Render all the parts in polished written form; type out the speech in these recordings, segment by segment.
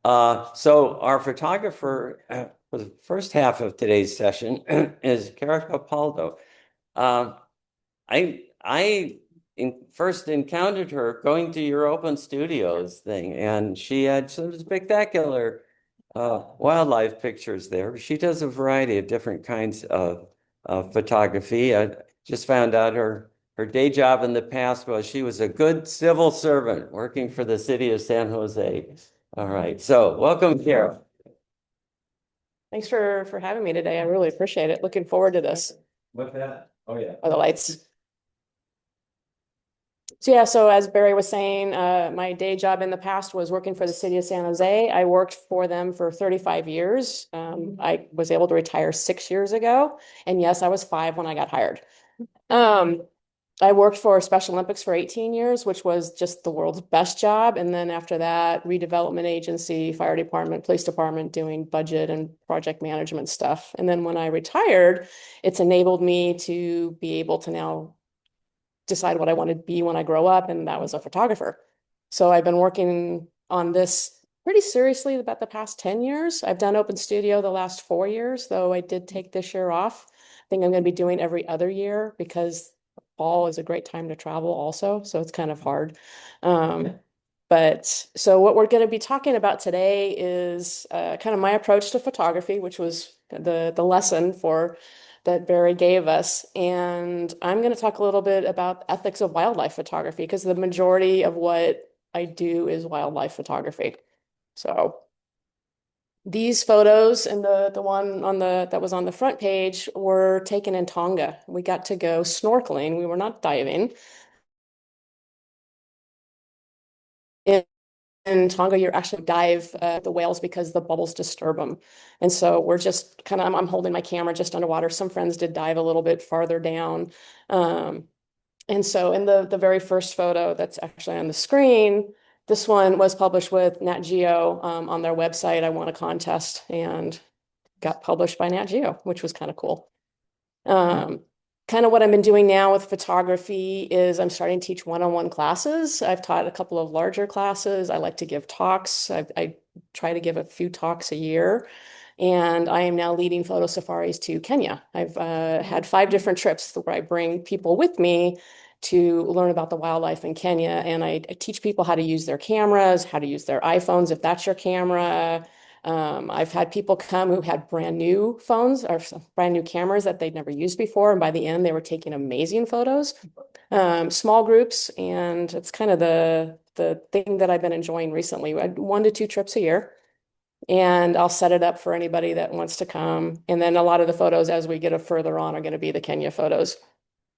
So our photographer for the first half of today's session is Kara Capaldo. Uh, I first encountered her going to your open studios thing, and she had some spectacular wildlife pictures there. She does a variety of different kinds of photography. I just found out her day job in the past was she was a good civil servant working for the city of San Jose. All right, so welcome, Kara. Thanks for having me today. I really appreciate it. Looking forward to this. What's that? Oh yeah. Oh, the lights. So yeah, so as Barry was saying, my day job in the past was working for the city of San Jose. I worked for them for 35 years. I was able to retire 6 years ago. And yes, I was 5 when I got hired. Um, I worked for Special Olympics for 18 years, which was just the world's best job. And then after that, redevelopment agency, fire department, police department, doing budget and project management stuff. And then when I retired, it's enabled me to be able to now decide what I want to be when I grow up, and that was a photographer. So I've been working on this pretty seriously about the past 10 years. I've done open studio the last 4 years, though I did take this year off. I think I'm going to be doing every other year because fall is a great time to travel also, so it's kind of hard. But so what we're going to be talking about today is kind of my approach to photography, which was the lesson for that Barry gave us. And I'm going to talk a little bit about ethics of wildlife photography because the majority of what I do is wildlife photography. So these photos and the one on that was on the front page were taken in Tonga. We got to go snorkeling. We were not diving. In Tonga, you're actually dive the whales because the bubbles disturb them. And so we're just kind of, I'm holding my camera just underwater. Some friends did dive a little bit farther down. And so in the very first photo that's actually on the screen, this one was published with Nat Geo on their website. I won a contest and got published by Nat Geo, which was kind of cool. Kind of what I've been doing now with photography is I'm starting to teach one-on-one classes. I've taught a couple of larger classes. I like to give talks. I try to give a few talks a year. And I am now leading photo safaris to Kenya. I've had 5 different trips where I bring people with me to learn about the wildlife in Kenya. And I teach people how to use their cameras, how to use their iPhones, if that's your camera. I've had people come who had brand new phones or brand new cameras that they'd never used before. And by the end, they were taking amazing photos. Small groups. And it's kind of the thing that I've been enjoying recently. 1 to 2 trips a year. And I'll set it up for anybody that wants to come. And then a lot of the photos as we get further on are going to be the Kenya photos.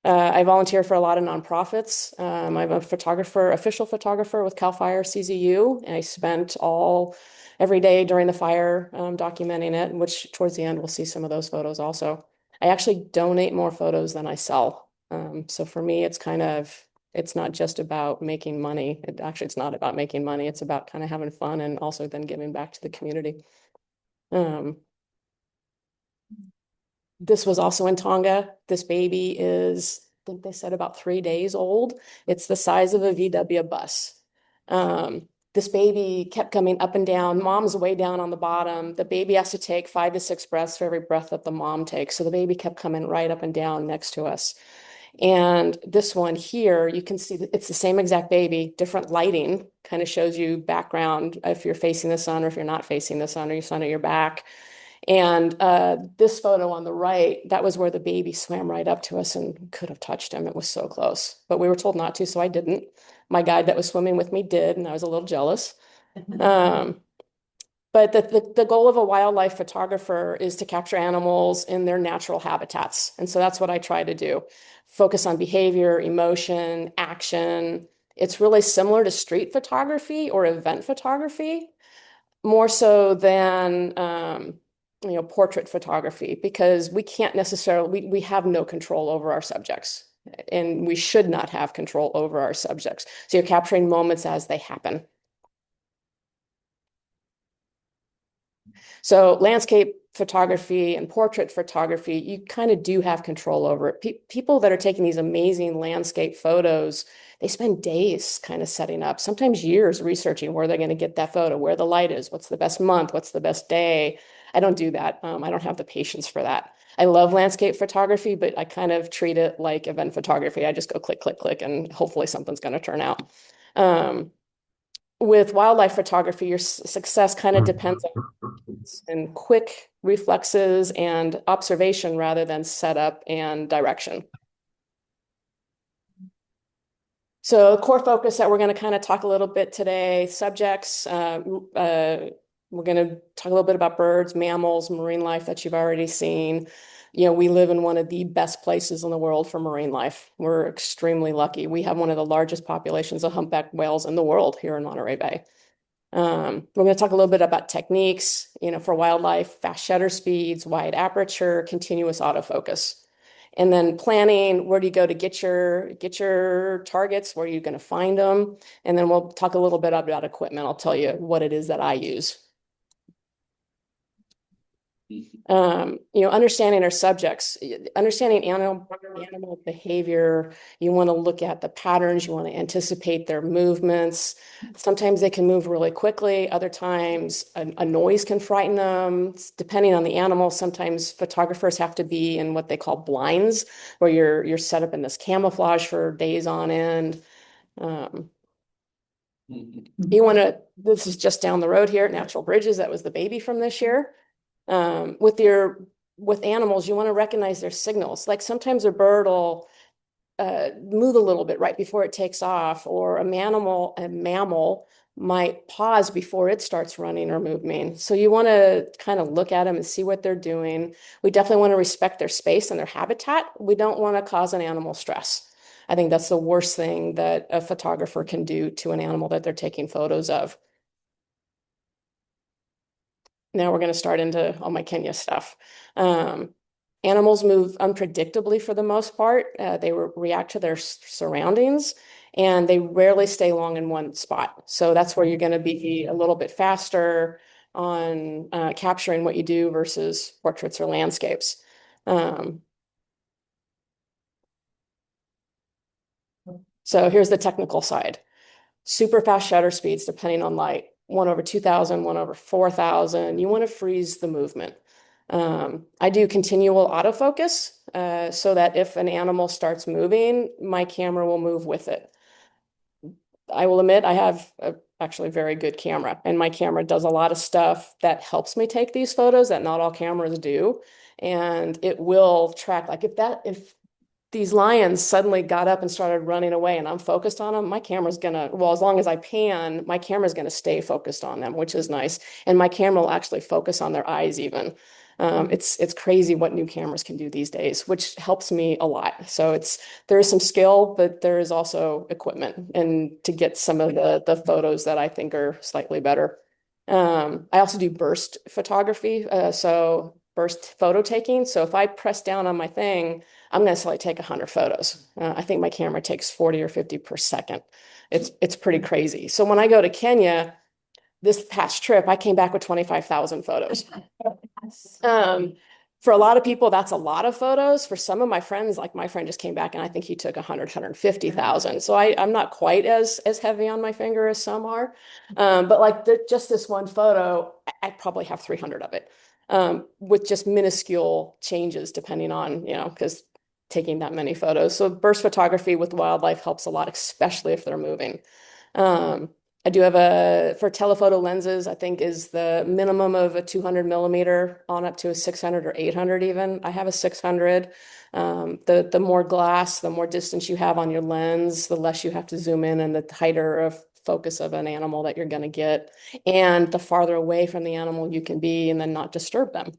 I volunteer for a lot of nonprofits. I'm a photographer, official photographer with CAL FIRE CZU. And I spent every day during the fire documenting it, which towards the end we'll see some of those photos also. I actually donate more photos than I sell. So for me, it's not just about making money. It's not about making money. It's about kind of having fun and also then giving back to the community. This was also in Tonga. This baby is, I think they said about 3 days old. It's the size of a VW bus. This baby kept coming up and down. Mom's way down on the bottom. The baby has to take 5 to 6 breaths for every breath that the mom takes. So the baby kept coming right up and down next to us. And this one here, you can see that it's the same exact baby, different lighting, kind of shows you background if you're facing the sun or if you're not facing the sun or your sun at your back. And this photo on the right, that was where the baby swam right up to us and could have touched him. It was so close, but we were told not to, so I didn't. My guide that was swimming with me did, and I was a little jealous. But the goal of a wildlife photographer is to capture animals in their natural habitats. And so that's what I try to do. Focus on behavior, emotion, action. It's really similar to street photography or event photography, more so than portrait photography, because we can't necessarily, we have no control over our subjects, and we should not have control over our subjects. So you're capturing moments as they happen. So landscape photography and portrait photography, you kind of do have control over it. People that are taking these amazing landscape photos, they spend days kind of setting up, sometimes years researching where they're going to get that photo, where the light is, what's the best month, what's the best day. I don't do that. I don't have the patience for that. I love landscape photography, but I kind of treat it like event photography. I just go click, click, click, and hopefully something's going to turn out. With wildlife photography, your success kind of depends on quick reflexes and observation rather than setup and direction. So core focus that we're going to kind of talk a little bit today, subjects, we're going to talk a little bit about birds, mammals, marine life that you've already seen. You know, we live in one of the best places in the world for marine life. We're extremely lucky. We have one of the largest populations of humpback whales in the world here in Monterey Bay. We're going to talk a little bit about techniques, you know, for wildlife, fast shutter speeds, wide aperture, continuous autofocus. And then planning, where do you go to get your targets? Where are you going to find them? And then we'll talk a little bit about equipment. I'll tell you what it is that I use. You know, understanding our subjects, understanding animal behavior. You want to look at the patterns. You want to anticipate their movements. Sometimes they can move really quickly. Other times a noise can frighten them. Depending on the animal, sometimes photographers have to be in what they call blinds, where you're set up in this camouflage for days on end. You want to, this is just down the road here at Natural Bridges. That was the baby from this year. With animals, you want to recognize their signals. Like sometimes a bird will move a little bit right before it takes off, or a mammal might pause before it starts running or moving. So you want to kind of look at them and see what they're doing. We definitely want to respect their space and their habitat. We don't want to cause an animal stress. I think that's the worst thing that a photographer can do to an animal that they're taking photos of. Now we're going to start into all my Kenya stuff. Animals move unpredictably for the most part. They react to their surroundings, and they rarely stay long in one spot. So that's where you're going to be a little bit faster on capturing what you do versus portraits or landscapes. So here's the technical side. Super fast shutter speeds depending on light. 1/2000, 1/4000. You want to freeze the movement. I do continual autofocus so that if an animal starts moving, my camera will move with it. I will admit I have actually a very good camera, and my camera does a lot of stuff that helps me take these photos that not all cameras do. And it will track, like if these lions suddenly got up and started running away and I'm focused on them, my camera's gonna, well, as long as I pan, my camera's gonna stay focused on them, which is nice. And my camera will actually focus on their eyes even. It's crazy what new cameras can do these days, which helps me a lot. So there is some skill, but there is also equipment and to get some of the photos that I think are slightly better. I also do burst photography, so burst photo taking. So if I press down on my thing, I'm going to like take 100 photos. I think my camera takes 40 or 50 per second. It's pretty crazy. So when I go to Kenya, this past trip, I came back with 25,000 photos. For a lot of people, that's a lot of photos. For some of my friends, like my friend just came back and I think he took 100, 150,000. So I'm not quite as heavy on my finger as some are. But like just this one photo, I probably have 300 of it with just minuscule changes depending on, you know, because taking that many photos. So burst photography with wildlife helps a lot, especially if they're moving. I do have for telephoto lenses, I think is the minimum of a 200 millimeter on up to a 600 or 800 even. I have a 600. The more glass, the more distance you have on your lens, the less you have to zoom in and the tighter of focus of an animal that you're going to get. And the farther away from the animal you can be and then not disturb them.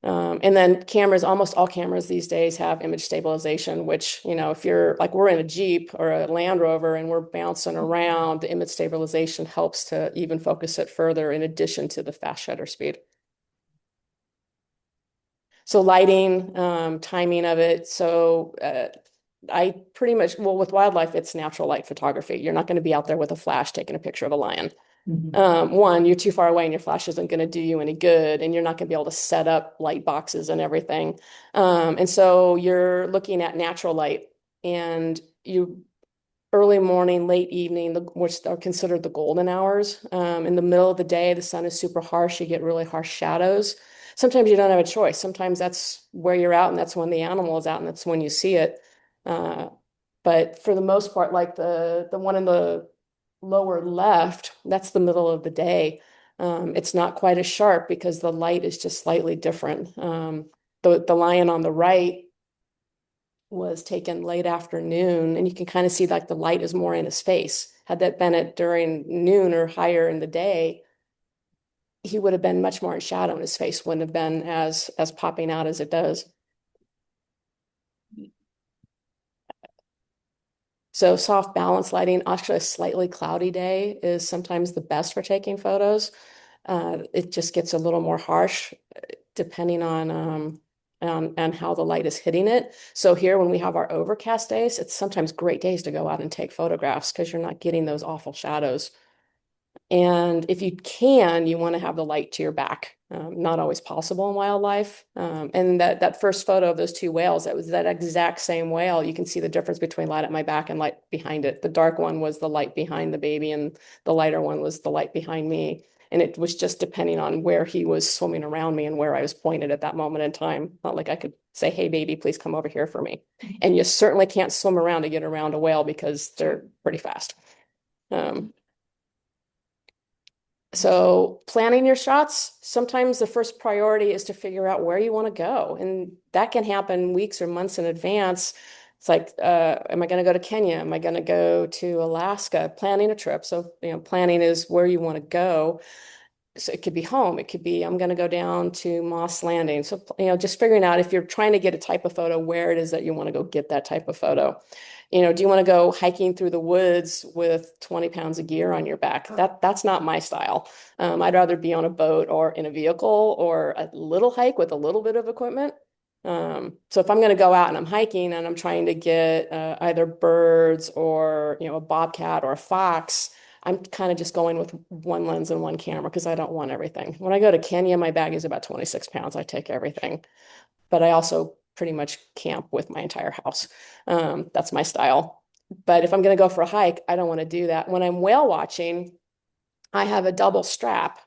And then cameras, almost all cameras these days have image stabilization, which, you know, if you're like we're in a Jeep or a Land Rover and we're bouncing around, the image stabilization helps to even focus it further in addition to the fast shutter speed. So lighting, timing of it. So I pretty much, well, with wildlife, it's natural light photography. You're not going to be out there with a flash taking a picture of a lion. One, you're too far away and your flash isn't going to do you any good, and you're not going to be able to set up light boxes and everything. And so you're looking at natural light, and you early morning, late evening, which are considered the golden hours. In the middle of the day, the sun is super harsh. You get really harsh shadows. Sometimes you don't have a choice. Sometimes that's where you're out, and that's when the animal is out, and that's when you see it. Uh, but for the most part, like the one in the lower left, that's the middle of the day. It's not quite as sharp because the light is just slightly different. The lion on the right was taken late afternoon, and you can kind of see like the light is more in his face. Had that been at during noon or higher in the day, he would have been much more in shadow, and his face wouldn't have been as popping out as it does. So soft balance lighting, actually a slightly cloudy day is sometimes the best for taking photos. It just gets a little more harsh depending on how the light is hitting it. So here, when we have our overcast days, it's sometimes great days to go out and take photographs because you're not getting those awful shadows. And if you can, you want to have the light to your back. Not always possible in wildlife. And that first photo of those two whales, that was that exact same whale. You can see the difference between light at my back and light behind it. The dark one was the light behind the baby, and the lighter one was the light behind me. And it was just depending on where he was swimming around me and where I was pointed at that moment in time. Not like I could say, "Hey, baby, please come over here for me." And you certainly can't swim around to get around a whale because they're pretty fast. So planning your shots, sometimes the first priority is to figure out where you want to go. And that can happen weeks or months in advance. It's like, am I going to go to Kenya? Am I going to go to Alaska? Planning a trip. So, planning is where you want to go. So it could be home. It could be, I'm going to go down to Moss Landing. So, just figuring out if you're trying to get a type of photo, where it is that you want to go get that type of photo. Do you want to go hiking through the woods with 20 pounds of gear on your back? That's not my style. I'd rather be on a boat or in a vehicle or a little hike with a little bit of equipment. So if I'm going to go out and I'm hiking and I'm trying to get either birds or, a bobcat or a fox, I'm kind of just going with one lens and one camera because I don't want everything. When I go to Kenya, my bag is about 26 pounds. I take everything, but I also pretty much camp with my entire house. That's my style. But if I'm going to go for a hike, I don't want to do that. When I'm whale watching, I have a double strap,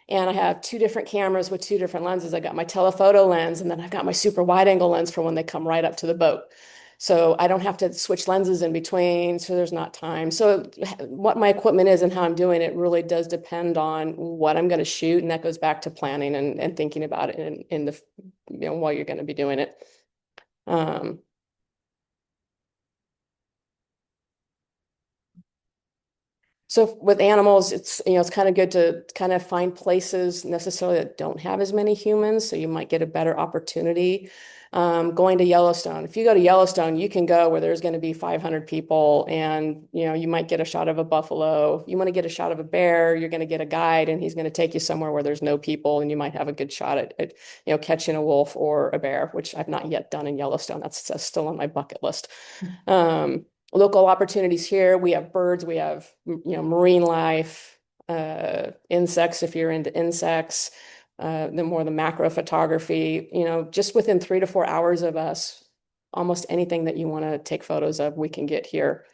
and I have two different cameras with two different lenses. I got my telephoto lens, and then I've got my super wide angle lens for when they come right up to the boat. So I don't have to switch lenses in between, so there's not time. So what my equipment is and how I'm doing it really does depend on what I'm going to shoot, and that goes back to planning and thinking about it in the while you're going to be doing it. So with animals, it's kind of good to kind of find places necessarily that don't have as many humans, so you might get a better opportunity. Going to Yellowstone. If you go to Yellowstone, you can go where there's going to be 500 people, and you might get a shot of a buffalo. If you want to get a shot of a bear, you're going to get a guide, and he's going to take you somewhere where there's no people, and you might have a good shot at catching a wolf or a bear, which I've not yet done in Yellowstone. That's still on my bucket list. Local opportunities here, we have birds, we have marine life, insects if you're into insects, the more the macro photography, just within 3 to 4 hours of us, almost anything that you want to take photos of, we can get here.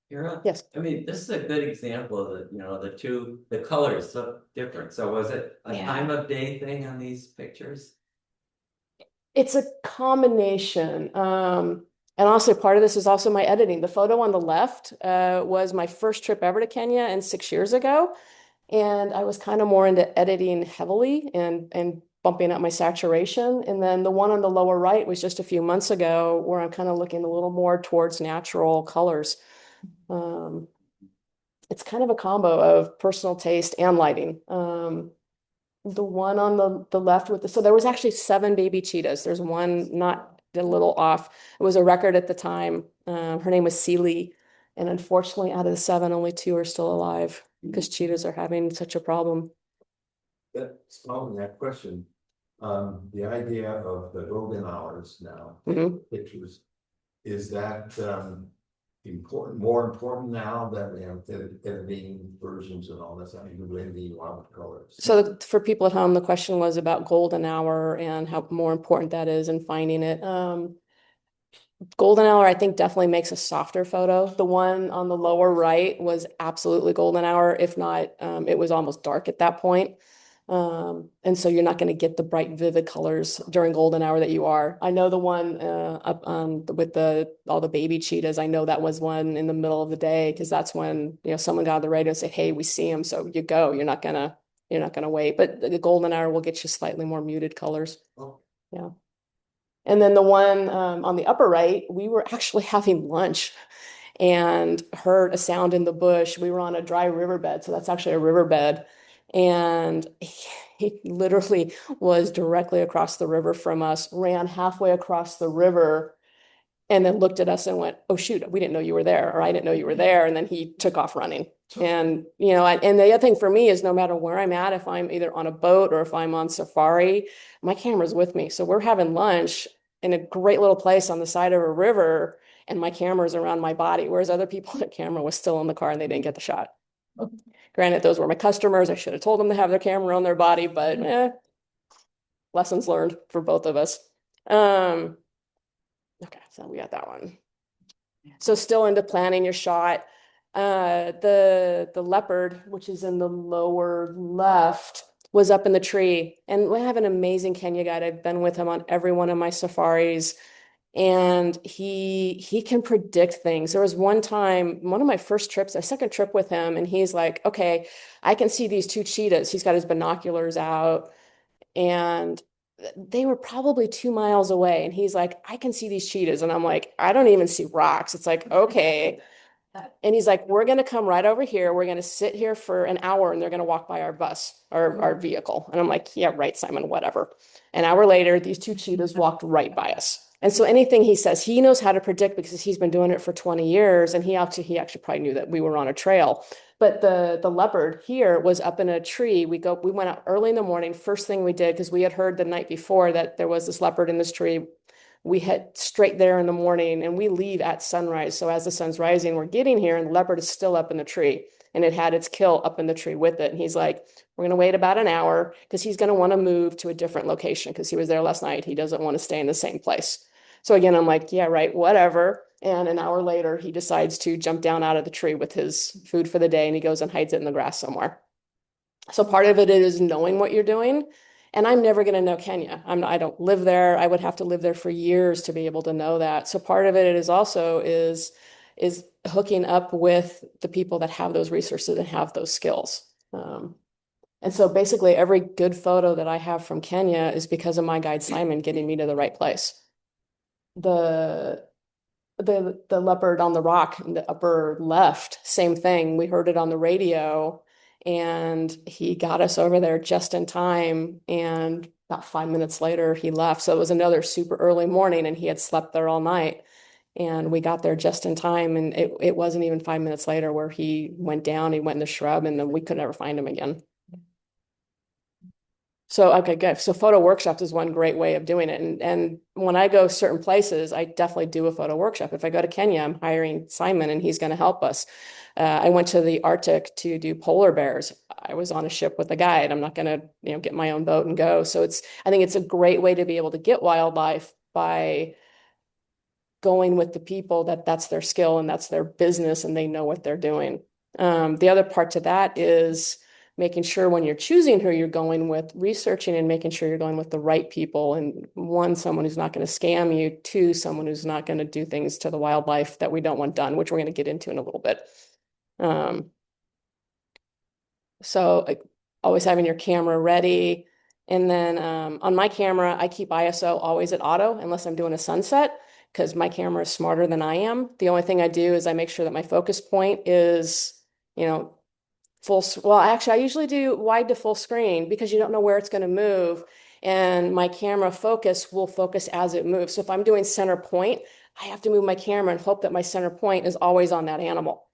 Yes. I mean, this is a good example of the colors so different. So was it a time of day thing on these pictures? It's a combination. And honestly, part of this is also my editing. The photo on the left was my first trip ever to Kenya, and 6 years ago. And I was kind of more into editing heavily and bumping up my saturation. And then the one on the lower right was just a few months ago, where I'm kind of looking a little more towards natural colors. It's kind of a combo of personal taste and lighting. The one on the left so there was actually 7 baby cheetahs. There's one not a little off. It was a record at the time. Her name was Celie. And unfortunately, out of the 7, only 2 are still alive because cheetahs are having such a problem. That's following that question. The idea of the golden hours now, pictures, is that more important now that we have editing versions and all this, I mean, the watercolors. So for people at home, the question was about golden hour and how more important that is in finding it. Golden hour, I think, definitely makes a softer photo. The one on the lower right was absolutely golden hour. If not, it was almost dark at that point. And so you're not going to get the bright, vivid colors during golden hour that you are. I know the one up with all the baby cheetahs. I know that was one in the middle of the day because that's when someone got on the radio and said, "Hey, we see them," so you go. You're not gonna wait. But the golden hour will get you slightly more muted colors. Oh. Yeah. And then the one on the upper right, we were actually having lunch and heard a sound in the bush. We were on a dry riverbed, so that's actually a riverbed. And he literally was directly across the river from us, ran halfway across the river, and then looked at us and went, "Oh, shoot, we didn't know you were there," or "I didn't know you were there." And then he took off running. And, and the other thing for me is no matter where I'm at, if I'm either on a boat or if I'm on safari, my camera's with me. So we're having lunch in a great little place on the side of a river, and my camera's around my body, whereas other people, their camera was still in the car and they didn't get the shot. Granted, those were my customers. I should have told them to have their camera on their body, but lessons learned for both of us. Okay, so we got that one. So still into planning your shot. The leopard, which is in the lower left, was up in the tree. And we have an amazing Kenya guide. I've been with him on every one of my safaris. And he can predict things. There was one time, one of my first trips, a second trip with him, and he's like, "Okay, I can see these two cheetahs." He's got his binoculars out, and they were probably 2 miles away. And he's like, "I can see these cheetahs." And I'm like, "I don't even see rocks." It's like, okay. And he's like, "We're going to come right over here. We're going to sit here for an hour and they're going to walk by our bus or our vehicle." And I'm like, "Yeah, right, Simon, whatever." An hour later, these two cheetahs walked right by us. And so anything he says, he knows how to predict because he's been doing it for 20 years. And he actually probably knew that we were on a trail. But the leopard here was up in a tree. We went out early in the morning. First thing we did, because we had heard the night before that there was this leopard in this tree. We head straight there in the morning and we leave at sunrise. So as the sun's rising, we're getting here and the leopard is still up in the tree and it had its kill up in the tree with it. And he's like, "We're going to wait about an hour because he's going to want to move to a different location because he was there last night. He doesn't want to stay in the same place." So again, I'm like, "Yeah, right, whatever." And an hour later, he decides to jump down out of the tree with his food for the day and he goes and hides it in the grass somewhere. So part of it is knowing what you're doing. And I'm never going to know Kenya. I don't live there. I would have to live there for years to be able to know that. So part of it is also is hooking up with the people that have those resources and have those skills. And so basically every good photo that I have from Kenya is because of my guide Simon getting me to the right place. The leopard on the rock in the upper left, same thing. We heard it on the radio. And he got us over there just in time. And about 5 minutes later, he left. So it was another super early morning and he had slept there all night. And we got there just in time. And it wasn't even 5 minutes later where he went down, he went in the shrub, and then we could never find him again. So, okay, good. So photo workshops is one great way of doing it. And when I go certain places, I definitely do a photo workshop. If I go to Kenya, I'm hiring Simon and he's going to help us. I went to the Arctic to do polar bears. I was on a ship with a guide. I'm not going to, get my own boat and go. So I think it's a great way to be able to get wildlife by going with the people that's their skill and that's their business and they know what they're doing. The other part to that is making sure when you're choosing who you're going with, researching and making sure you're going with the right people. And one, someone who's not going to scam you. Two, someone who's not going to do things to the wildlife that we don't want done, which we're going to get into in a little bit. So always having your camera ready. And then on my camera, I keep ISO always at auto unless I'm doing a sunset because my camera is smarter than I am. The only thing I do is I make sure that my focus point is, actually, I usually do wide to full screen because you don't know where it's going to move. And my camera focus will focus as it moves. So if I'm doing center point, I have to move my camera and hope that my center point is always on that animal.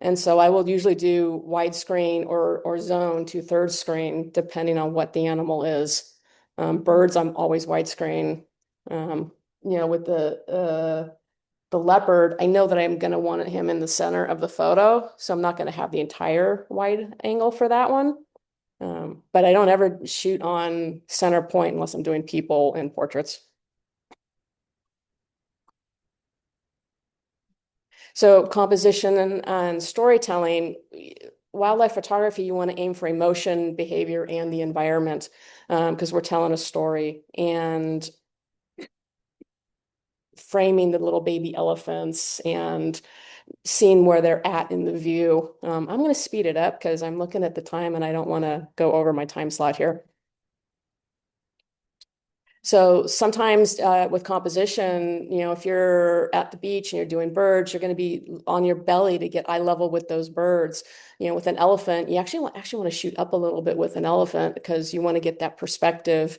And so I will usually do widescreen or zone to third screen, depending on what the animal is. Birds, I'm always widescreen. With the The leopard, I know that I'm going to want him in the center of the photo, so I'm not going to have the entire wide angle for that one. But I don't ever shoot on center point unless I'm doing people and portraits. So composition and storytelling, wildlife photography, you want to aim for emotion, behavior, and the environment, because we're telling a story. And framing the little baby elephants and seeing where they're at in the view. I'm going to speed it up because I'm looking at the time and I don't want to go over my time slot here. So sometimes with composition, if you're at the beach and you're doing birds, you're going to be on your belly to get eye level with those birds. With an elephant, you actually want to shoot up a little bit with an elephant because you want to get that perspective.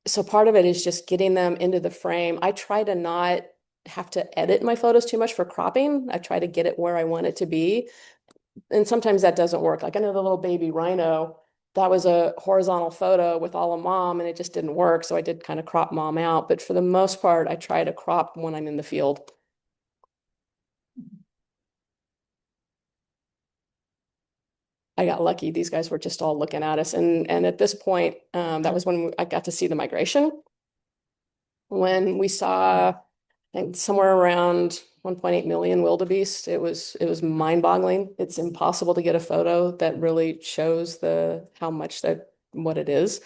So part of it is just getting them into the frame. I try to not have to edit my photos too much for cropping. I try to get it where I want it to be. And sometimes that doesn't work. Like I know the little baby rhino, that was a horizontal photo with all of mom and it just didn't work. So I did kind of crop mom out. But for the most part, I try to crop when I'm in the field. I got lucky. These guys were just all looking at us. And at this point, that was when I got to see the migration. When we saw, I think somewhere around 1.8 million wildebeest, it was mind-boggling. It's impossible to get a photo that really shows what it is.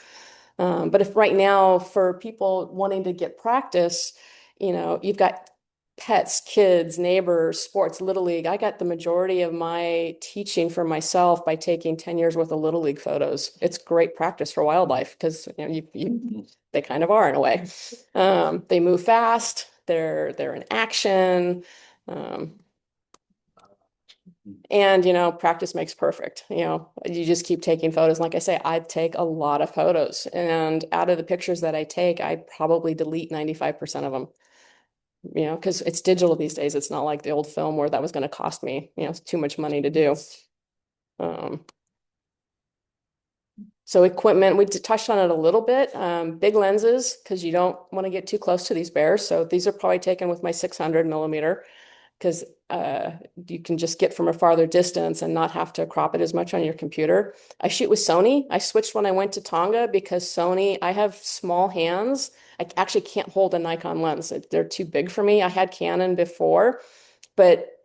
But if right now for people wanting to get practice, you've got pets, kids, neighbors, sports, Little League. I got the majority of my teaching for myself by taking 10 years worth of Little League photos. It's great practice for wildlife because they kind of are in a way. They move fast, they're in action. And practice makes perfect. You just keep taking photos. Like I say, I take a lot of photos, and out of the pictures that I take, I probably delete 95% of them. Because it's digital these days. It's not like the old film where that was going to cost me, too much money to do. So equipment, we touched on it a little bit. Big lenses, because you don't want to get too close to these bears. So these are probably taken with my 600 millimeter, because you can just get from a farther distance and not have to crop it as much on your computer. I shoot with Sony. I switched when I went to Tonga because Sony, I have small hands. I actually can't hold a Nikon lens. They're too big for me. I had Canon before, but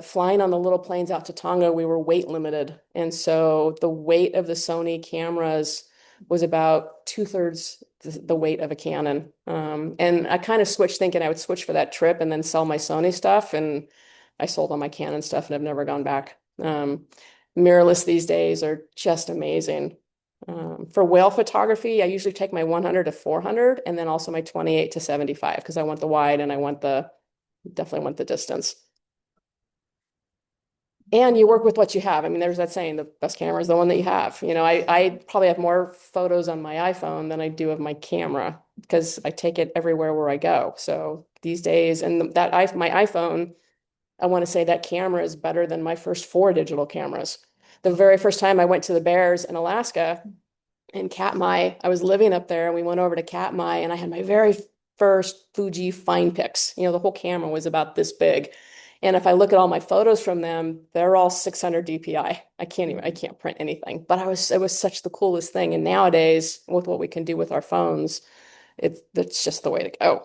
flying on the little planes out to Tonga, we were weight limited. And so the weight of the Sony cameras was about 2/3 the weight of a Canon. And I kind of switched thinking I would switch for that trip and then sell my Sony stuff. And I sold all my Canon stuff and I've never gone back. Mirrorless these days are just amazing. For whale photography, I usually take my 100 to 400 and then also my 28 to 75 because I want the wide and definitely want the distance. And you work with what you have. I mean, there's that saying, the best camera is the one that you have. I probably have more photos on my iPhone than I do of my camera because I take it everywhere where I go. So these days, and my iPhone, I want to say that camera is better than my first 4 digital cameras. The very first time I went to the bears in Alaska in Katmai, I was living up there and we went over to Katmai and I had my very first Fuji Fine Pix. The whole camera was about this big. And if I look at all my photos from them, they're all 600 DPI. I can't print anything, but it was such the coolest thing. And nowadays with what we can do with our phones, it's just the way to go.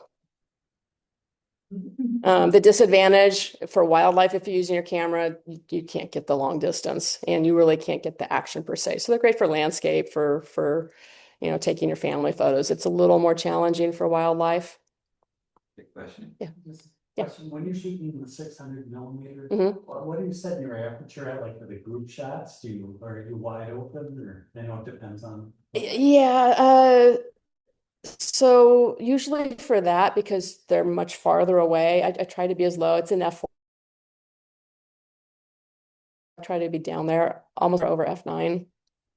The disadvantage for wildlife, if you're using your camera, you can't get the long distance and you really can't get the action per se. So they're great for landscape, for taking your family photos. It's a little more challenging for wildlife. Good question. Yeah. Yeah. When you're shooting the 600 millimeter, Mhm. what are you setting your aperture at, like for the group shots? Are you wide open, or I know it depends on. Yeah, so usually for that, because they're much farther away, I try to be as low. It's an F4. I try to be down there almost over F9.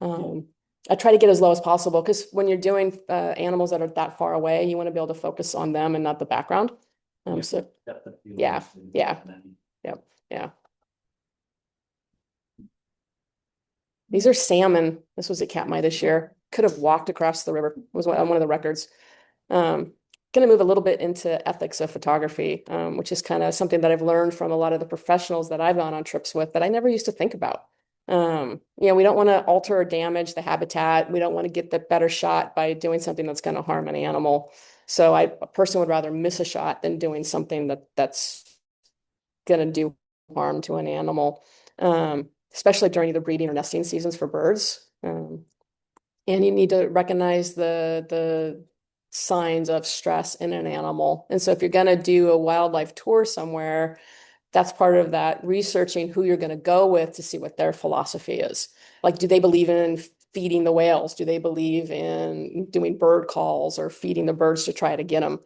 I try to get as low as possible because when you're doing animals that are that far away, you want to be able to focus on them and not the background. So yeah. Yeah. These are salmon. This was at Katmai this year. Could have walked across the river. Was one of the records. going to move a little bit into ethics of photography, which is kind of something that I've learned from a lot of the professionals that I've gone on trips with that I never used to think about. We don't want to alter or damage the habitat. We don't want to get the better shot by doing something that's going to harm an animal. So I personally would rather miss a shot than doing something that's going to do harm to an animal, especially during the breeding or nesting seasons for birds. And you need to recognize the signs of stress in an animal. And so if you're going to do a wildlife tour somewhere, that's part of that researching who you're going to go with to see what their philosophy is. Like, do they believe in feeding the whales? Do they believe in doing bird calls or feeding the birds to try to get them?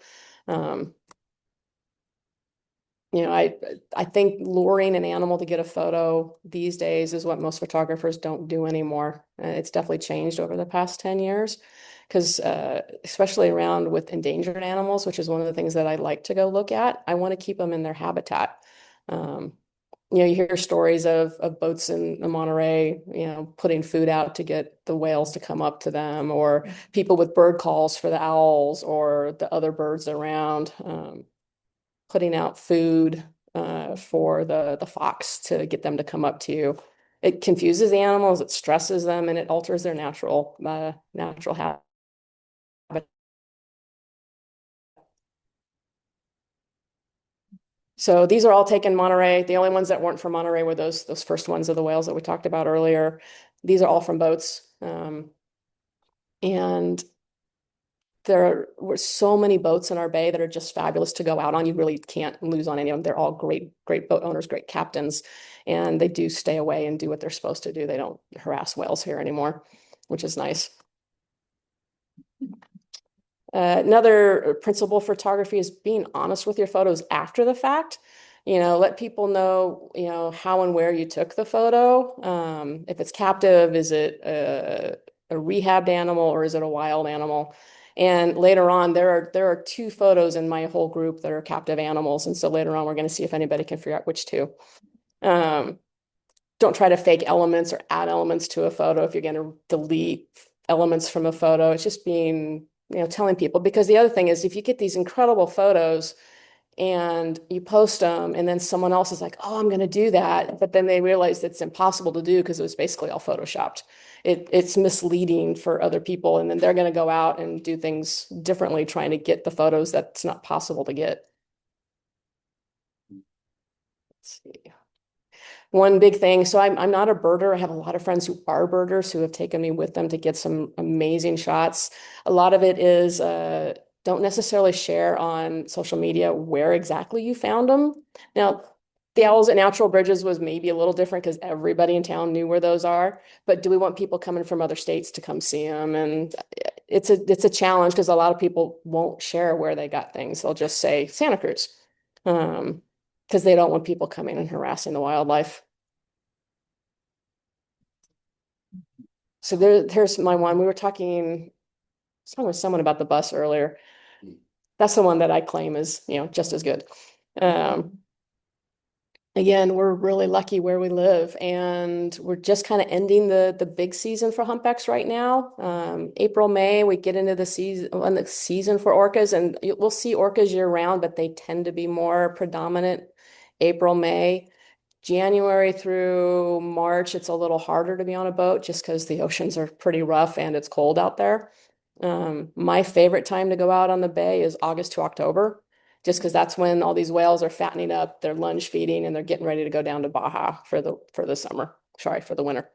I think luring an animal to get a photo these days is what most photographers don't do anymore. It's definitely changed over the past 10 years because especially around with endangered animals, which is one of the things that I like to go look at. I want to keep them in their habitat. You hear stories of boats in Monterey, putting food out to get the whales to come up to them, or people with bird calls for the owls or the other birds around. Putting out food for the fox to get them to come up to you. It confuses the animals, it stresses them, and it alters their natural habit. So these are all taken Monterey. The only ones that weren't from Monterey were those first ones of the whales that we talked about earlier. These are all from boats. And there were so many boats in our bay that are just fabulous to go out on. You really can't lose on any of them. They're all great boat owners, great captains, and they do stay away and do what they're supposed to do. They don't harass whales here anymore, which is nice. Another principle for photography is being honest with your photos after the fact. Let people know, how and where you took the photo. If it's captive, is it a rehabbed animal or is it a wild animal? And later on, there are 2 photos in my whole group that are captive animals. And so later on, we're going to see if anybody can figure out which 2. Don't try to fake elements or add elements to a photo if you're going to delete elements from a photo. It's just being, telling people. Because the other thing is, if you get these incredible photos and you post them and then someone else is like, oh, I'm going to do that. But then they realize it's impossible to do because it was basically all photoshopped. It's misleading for other people. And then they're going to go out and do things differently, trying to get the photos that's not possible to get. Let's see. One big thing. So I'm not a birder. I have a lot of friends who are birders who have taken me with them to get some amazing shots. A lot of it is don't necessarily share on social media where exactly you found them. Now, the owls at Natural Bridges was maybe a little different because everybody in town knew where those are. But do we want people coming from other states to come see them? And it's a challenge because a lot of people won't share where they got things. They'll just say Santa Cruz because they don't want people coming and harassing the wildlife. So here's my one. We were talking with someone about the bus earlier. That's the one that I claim is, just as good. Again, we're really lucky where we live, and we're just kind of ending the big season for humpbacks right now. April, May, we get into the season for orcas, and we'll see orcas year round, but they tend to be more predominant April, May. January through March, it's a little harder to be on a boat just because the oceans are pretty rough and it's cold out there. My favorite time to go out on the bay is August to October, just because that's when all these whales are fattening up, they're lunge feeding, and they're getting ready to go down to Baja for the summer. Sorry, for the winter.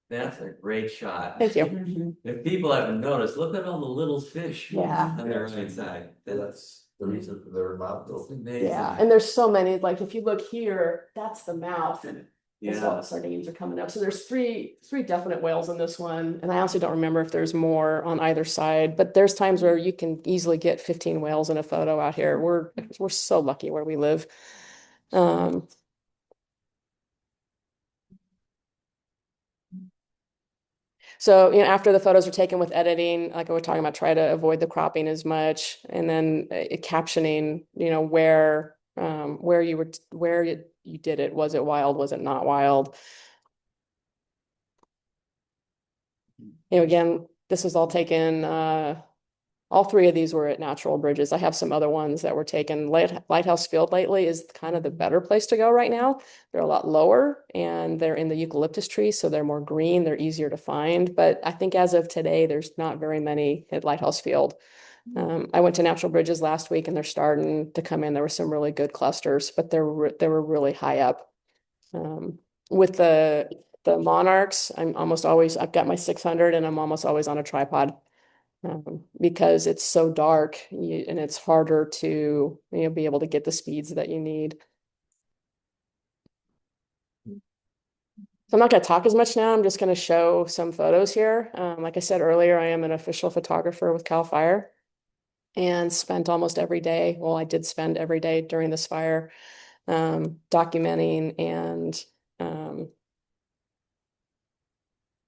That's a great shot. Thank you. If people haven't noticed, look at all the little fish. Yeah. On their right side. That's the reason for their mouth That's open. amazing. Yeah, and there's so many. Like if you look here, that's the mouth. And all Yeah. the sardines are coming up. So there's three definite whales in this one. And I honestly don't remember if there's more on either side, but there's times where you can easily get 15 whales in a photo out here. We're so lucky where we live. So, after the photos are taken with editing, like I was talking about, try to avoid the cropping as much, and then captioning, where you did it. Was it wild? Was it not wild? Again, this was all taken All three of these were at natural bridges. I have some other ones that were taken. Lighthouse Field lately is kind of the better place to go right now. They're a lot lower and they're in the eucalyptus trees, so they're more green. They're easier to find. But I think as of today, there's not very many at Lighthouse Field. I went to natural bridges last week and they're starting to come in. There were some really good clusters, but they were really high up. With the monarchs, I've got my 600 and I'm almost always on a tripod. Because it's so dark and it's harder to be able to get the speeds that you need. So I'm not going to talk as much now. I'm just going to show some photos here. Like I said earlier, I am an official photographer with CAL FIRE and spent almost every day. Well, I did spend every day during this fire documenting and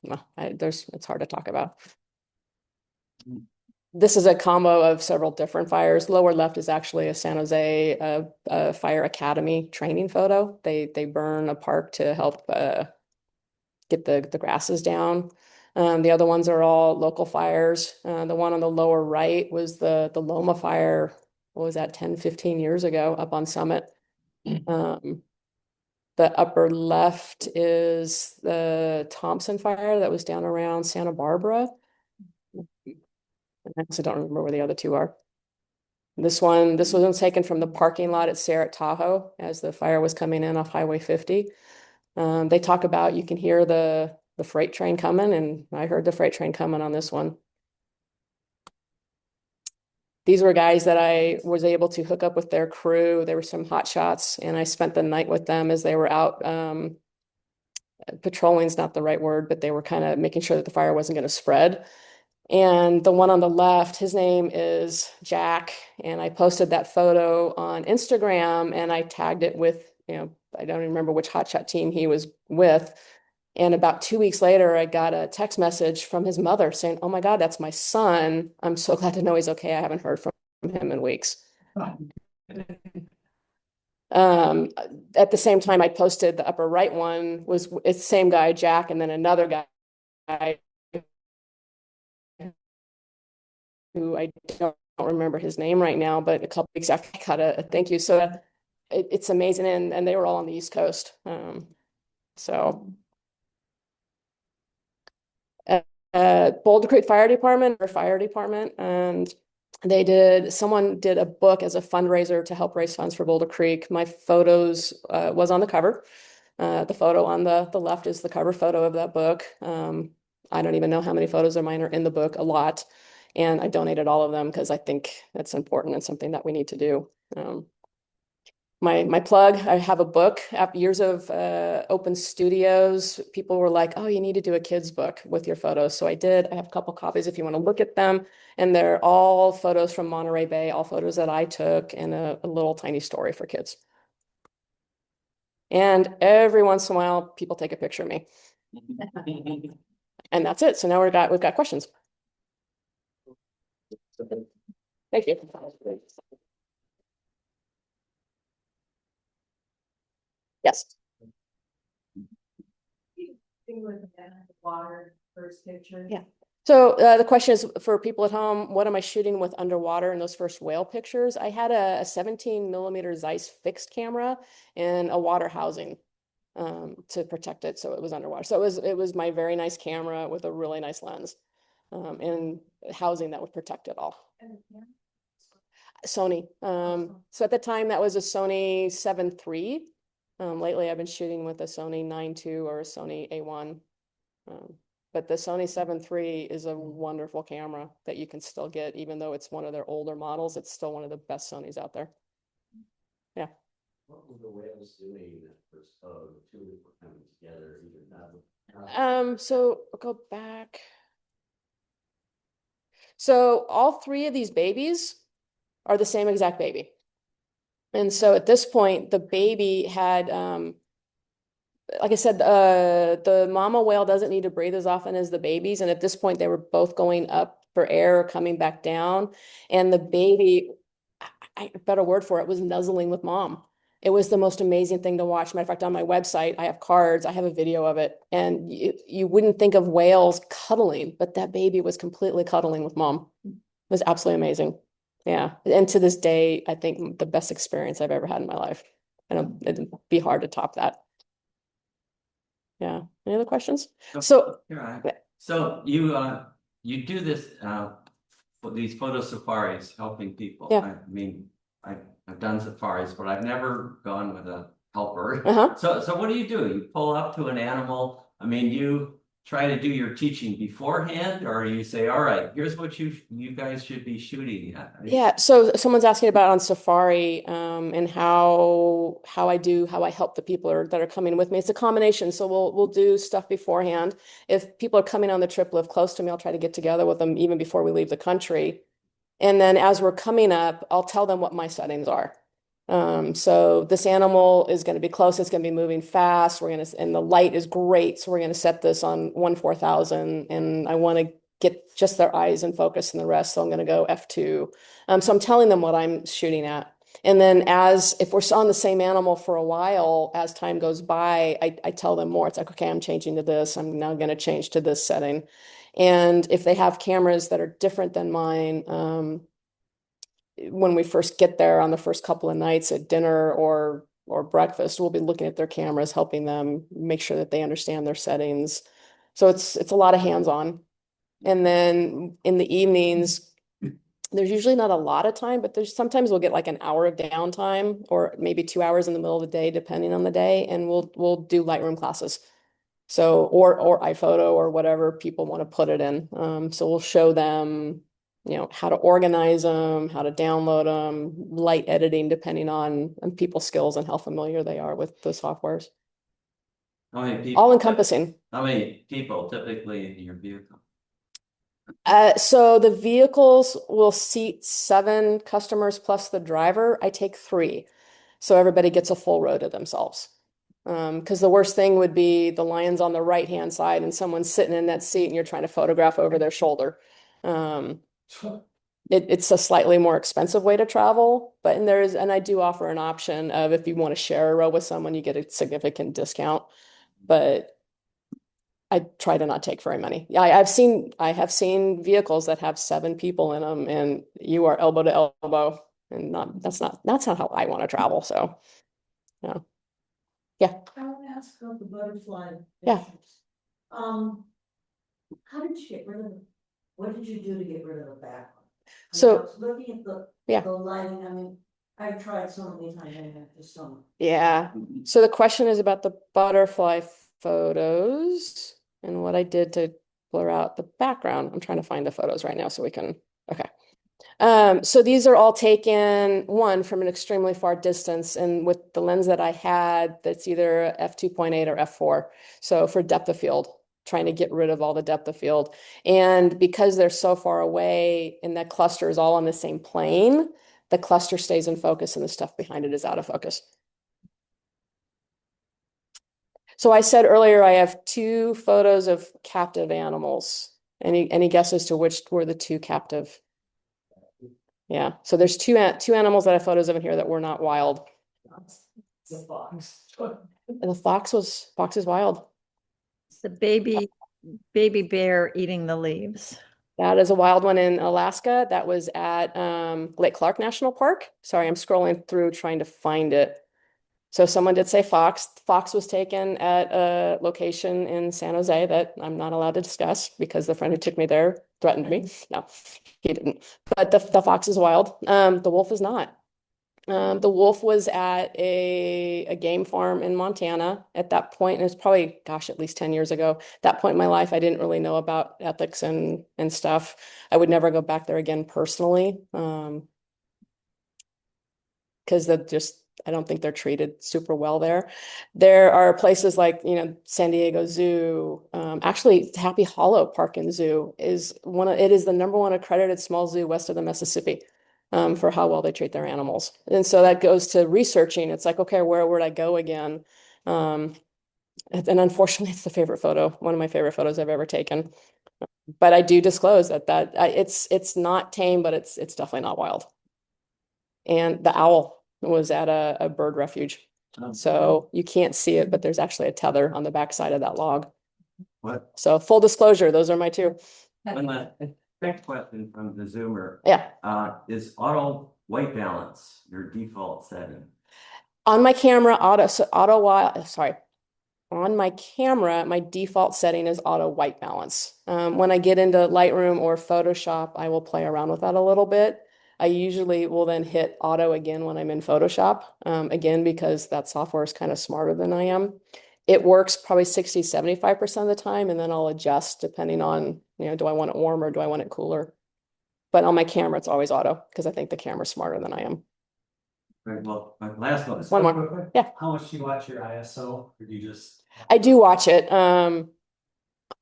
it's hard to talk about. This is a combo of several different fires. Lower left is actually a San Jose Fire Academy training photo. They burn a park to help get the grasses down. The other ones are all local fires. The one on the lower right was the Loma fire. What was that, 10, 15 years ago up on Summit. The upper left is the Thompson fire that was down around Santa Barbara. I actually don't remember where the other two are. This was taken from the parking lot at Sarah Tahoe as the fire was coming in off Highway 50. They talk about you can hear the freight train coming, and I heard the freight train coming on this one. These were guys that I was able to hook up with their crew. There were some hot shots, and I spent the night with them as they were out. Patrolling is not the right word, but they were kind of making sure that the fire wasn't going to spread. And the one on the left, his name is Jack, and I posted that photo on Instagram and I tagged it with, I don't even remember which hotshot team he was with. And about 2 weeks later, I got a text message from his mother saying, "Oh my God, that's my son. I'm so glad to know he's okay. I haven't heard from him in weeks." At the same time, I posted the upper right one it's the same guy, Jack, and then another guy who I don't remember his name right now, but a couple weeks after I got a thank you. So it's amazing. And they were all on the East Coast. Boulder Creek Fire Department, and someone did a book as a fundraiser to help raise funds for Boulder Creek. My photos was on the cover. The photo on the left is the cover photo of that book. I don't even know how many photos of mine are in the book, a lot. And I donated all of them because I think that's important and something that we need to do. My plug, I have a book. After years of open studios, people were like, "Oh, you need to do a kid's book with your photos." So I did. I have a couple copies if you want to look at them. And they're all photos from Monterey Bay, all photos that I took, and a little tiny story for kids. And every once in a while, people take a picture of me. And that's it. So now we've got questions. Thank you. Yes. Water first picture. Yeah. So the question is for people at home, what am I shooting with underwater in those first whale pictures? I had a 17 millimeter Zeiss fixed camera and a water housing to protect it, so it was underwater. So it was my very nice camera with a really nice lens and housing that would protect it all. Sony. So at the time that was a Sony 7.3. Lately I've been shooting with a Sony 9.2 or a Sony A1. But the Sony 7.3 is a wonderful camera that you can still get, even though it's one of their older models. It's still one of the best Sonys out there. Yeah. What were the whales doing that first photo? The two that were coming together, So I'll go back. So all three of these babies are the same exact baby. And so at this point, the baby had, like I said, the mama whale doesn't need to breathe as often as the babies. And at this point, they were both going up for air or coming back down. And the baby, a better word for it, was nuzzling with mom. It was the most amazing thing to watch. Matter of fact, on my website, I have cards. I have a video of it. And you wouldn't think of whales cuddling, but that baby was completely cuddling with mom. was absolutely amazing. Yeah. And to this day, I think the best experience I've ever had in my life. And it'd be hard to top that. Yeah. Any other questions? So, You're right. yeah. So you do this for these photo safaris helping people. Yeah. I mean, I've done safaris, but I've never gone with a helper. Uh-huh. So what do? You pull up to an animal. I mean, you try to do your teaching beforehand, or you say, all right, here's what you guys should be shooting at. Yeah, so someone's asking about on safari, and how I help the people that are coming with me. It's a combination. So we'll do stuff beforehand. If people are coming on the trip, live close to me, I'll try to get together with them even before we leave the country. And then as we're coming up, I'll tell them what my settings are. So this animal is going to be close, it's going to be moving fast. And the light is great. So we're going to set this on 1/4000, and I want to get just their eyes in focus and the rest. So I'm going to go f2. So I'm telling them what I'm shooting at. And then if we're on the same animal for a while, as time goes by, I tell them more. It's like, okay, I'm changing to this. I'm now going to change to this setting. And if they have cameras that are different than mine, when we first get there on the first couple of nights at dinner or breakfast, we'll be looking at their cameras, helping them make sure that they understand their settings. So it's a lot of hands-on. And then in the evenings, there's usually not a lot of time, but sometimes we'll get like an hour of downtime or maybe 2 hours in the middle of the day, depending on the day, and we'll do Lightroom classes. So or iPhoto or whatever people want to put it in. So we'll show them, how to organize them, how to download them, light editing, depending on people's skills and how familiar they are with the softwares. How many people? All encompassing. How many people typically in your vehicle? So the vehicles will seat 7 customers plus the driver. I take 3. So everybody gets a full row to themselves. Because the worst thing would be the lion's on the right-hand side and someone's sitting in that seat and you're trying to photograph over their shoulder. It's a slightly more expensive way to travel, and I do offer an option of if you want to share a row with someone, you get a significant discount. But I try to not take very many. I have seen vehicles that have 7 people in them, and you are elbow to elbow, and that's not how I want to travel. So, yeah. I want to ask about the butterfly Yeah. pictures. How did you get rid of them? What did you do to get rid of the background? So- I was looking at Yeah. the lighting, I mean, I've tried so many times, and I just don't. Yeah. So the question is about the butterfly photos and what I did to blur out the background. I'm trying to find the photos right now so we can, okay. So these are all taken, one, from an extremely far distance, and with the lens that I had, that's either f2.8 or f4. So for depth of field, trying to get rid of all the depth of field. And because they're so far away and that cluster is all on the same plane, the cluster stays in focus and the stuff behind it is out of focus. So I said earlier, I have 2 photos of captive animals. Any guesses to which were the 2 captive? Yeah, so there's two animals that I have photos of in here that were not wild. The fox. And the fox is wild. It's the baby bear eating the leaves. That is a wild one in Alaska. That was at Lake Clark National Park. Sorry, I'm scrolling through trying to find it. So someone did say fox. Fox was taken at a location in San Jose that I'm not allowed to discuss because the friend who took me there threatened me. No, he didn't. But the fox is wild. The wolf is not. The wolf was at a game farm in Montana at that point, and it's probably, gosh, at least 10 years ago. At that point in my life, I didn't really know about ethics and stuff. I would never go back there again personally, because I don't think they're treated super well there. There are places like, San Diego Zoo. Actually, Happy Hollow Park and Zoo is the #1 accredited small zoo west of the Mississippi, for how well they treat their animals. And so that goes to researching. It's like, okay, where would I go again? And unfortunately, it's one of my favorite photos I've ever taken. But I do disclose that it's not tame, but it's definitely not wild. And the owl was at a bird refuge. So you can't see it, but there's actually a tether on the backside of that log. What? So full disclosure, those are my 2. When Next question from the Zoomer. Yeah. Is auto white balance your default setting? On my camera, on my camera, my default setting is auto white balance. When I get into Lightroom or Photoshop, I will play around with that a little bit. I usually will then hit auto again when I'm in Photoshop, again, because that software is kind of smarter than I am. It works probably 60, 75% of the time, and then I'll adjust depending on, do I want it warm or do I want it cooler? But on my camera, it's always auto because I think the camera's smarter than I am. Right, well, my last one. One more. Yeah. How much do you watch your ISO, or do you just? I do watch it.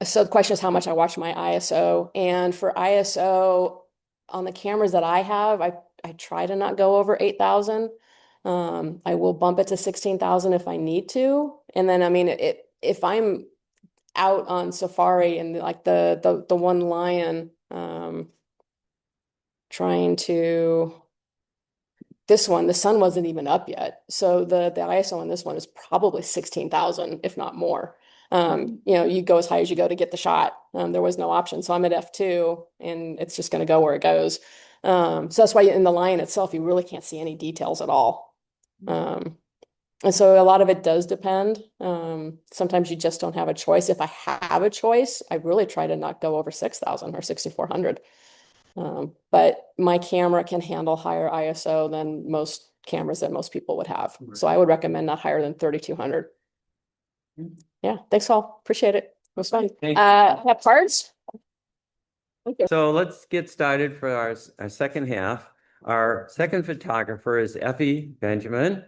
So the question is how much I watch my ISO. And for ISO on the cameras that I have, I try to not go over 8,000. I will bump it to 16,000 if I need to. And then, I mean, if I'm out on safari and like the one lion, trying to, this one, the sun wasn't even up yet. So the ISO on this one is probably 16,000, if not more. You go as high as you go to get the shot. There was no option. So I'm at f2 and it's just going to go where it goes. So that's why in the lion itself, you really can't see any details at all. And so a lot of it does depend. Sometimes you just don't have a choice. If I have a choice, I really try to not go over 6,000 or 6,400. But my camera can handle higher ISO than most cameras that most people would have. So I would recommend not higher than 3,200. Yeah, thanks all. Appreciate it. It was fun. Have cards? Okay. So let's get started for our second half. Our second photographer is Effie Benjamin,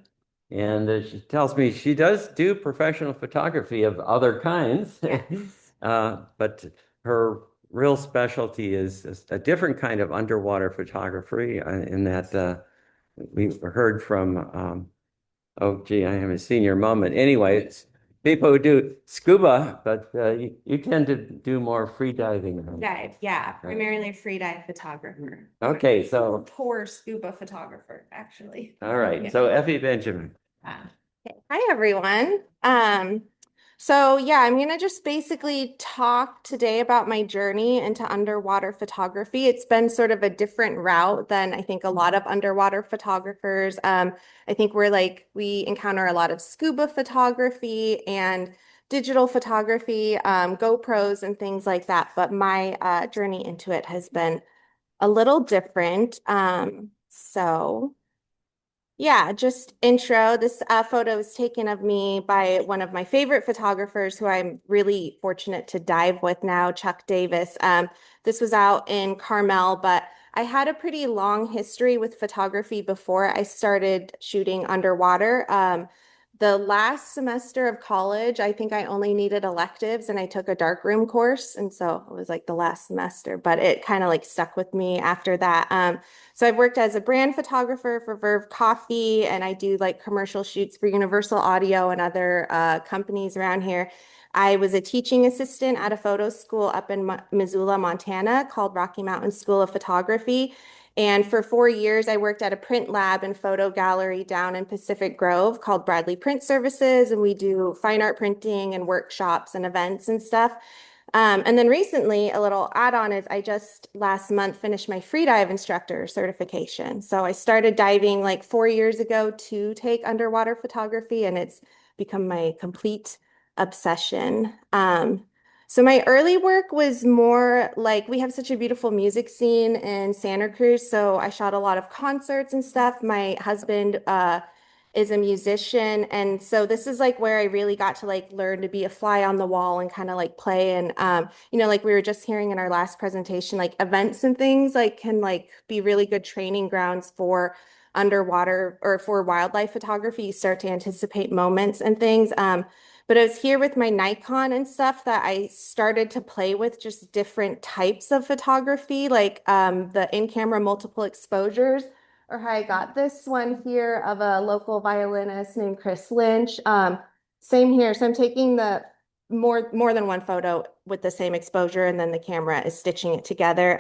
and she tells me she does do professional photography of other kinds, but her real specialty is a different kind of underwater photography in that we've heard from, oh, gee, I haven't seen your mom. But anyway, it's people who do scuba, but you tend to do more free diving. Dive, yeah, primarily free dive photographer. Okay, so Poor scuba photographer, actually. all right, so Effie Benjamin. Okay. Hi, everyone. So yeah, I'm gonna just basically talk today about my journey into underwater photography. It's been sort of a different route than I think a lot of underwater photographers. I think we encounter a lot of scuba photography and digital photography, GoPros and things like that. But my journey into it has been a little different. So yeah, just intro. This photo is taken of me by one of my favorite photographers who I'm really fortunate to dive with now, Chuck Davis. This was out in Carmel, but I had a pretty long history with photography before I started shooting underwater. The last semester of college, I think I only needed electives and I took a darkroom course. And so it was like the last semester, but it kind of like stuck with me after that. So I've worked as a brand photographer for Verve Coffee, and I do like commercial shoots for Universal Audio and other companies around here. I was a teaching assistant at a photo school up in Missoula, Montana called Rocky Mountain School of Photography. And for 4 years, I worked at a print lab and photo gallery down in Pacific Grove called Bradley Print Services. And we do fine art printing and workshops and events and stuff. And then recently, a little add-on is I just last month finished my freedive instructor certification. So I started diving like 4 years ago to take underwater photography, and it's become my complete obsession. So my early work was more like we have such a beautiful music scene in Santa Cruz. So I shot a lot of concerts and stuff. My husband is a musician. And so this is like where I really got to like learn to be a fly on the wall and kind of like play. And, like we were just hearing in our last presentation, like events and things like can like be really good training grounds for underwater or for wildlife photography. You start to anticipate moments and things. But I was here with my Nikon and stuff that I started to play with just different types of photography, like the in-camera multiple exposures, or how I got this one here of a local violinist named Chris Lynch. Same here. So I'm taking the more than one photo with the same exposure, and then the camera is stitching it together.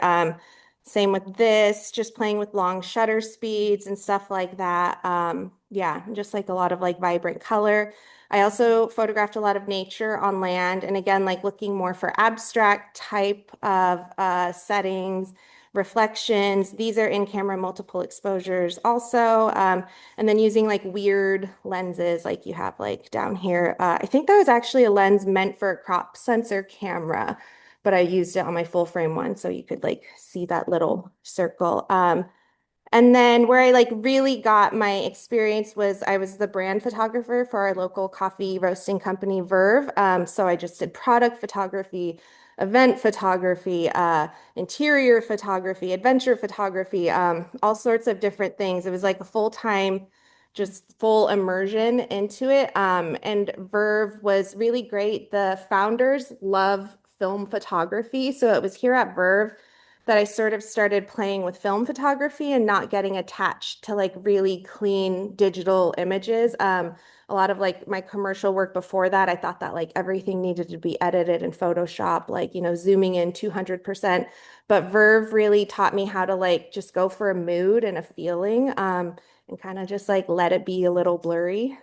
Same with this, just playing with long shutter speeds and stuff like that. Yeah, just like a lot of like vibrant color. I also photographed a lot of nature on land, and again, like looking more for abstract type of settings, reflections. These are in-camera multiple exposures also. And then using like weird lenses like you have like down here. I think that was actually a lens meant for a crop sensor camera, but I used it on my full frame one so you could like see that little circle. And then where I like really got my experience was I was the brand photographer for our local coffee roasting company, Verve. So I just did product photography, event photography, interior photography, adventure photography, all sorts of different things. It was like a full-time, just full immersion into it. And Verve was really great. The founders love film photography. So it was here at Verve that I sort of started playing with film photography and not getting attached to like really clean digital images. A lot of like my commercial work before that, I thought that like everything needed to be edited in Photoshop, like, you know, zooming in 200%. But Verve really taught me how to like just go for a mood and a feeling, and kind of just like let it be a little blurry.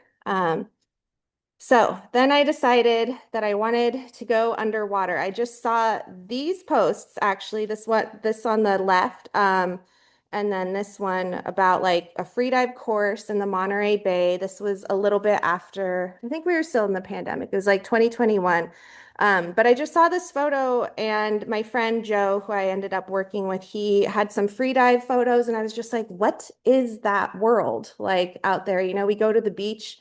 So then I decided that I wanted to go underwater. I just saw these posts, actually, this on the left, and then this one about like a free dive course in the Monterey Bay. This was a little bit after, I think we were still in the pandemic. It was like 2021. But I just saw this photo, and my friend Joe, who I ended up working with, he had some free dive photos, and I was just like, what is that world like out there? You know, we go to the beach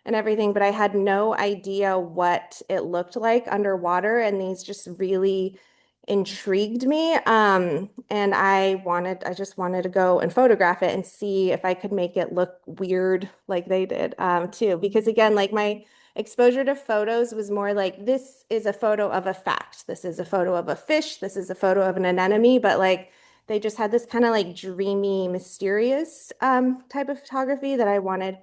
and everything, but I had no idea what it looked like underwater, and these just really intrigued me. And I just wanted to go and photograph it and see if I could make it look weird like they did, too. Because again, like my exposure to photos was more like, this is a photo of a fact. This is a photo of a fish. This is a photo of an anemone. But like, they just had this kind of like dreamy, mysterious type of photography that I wanted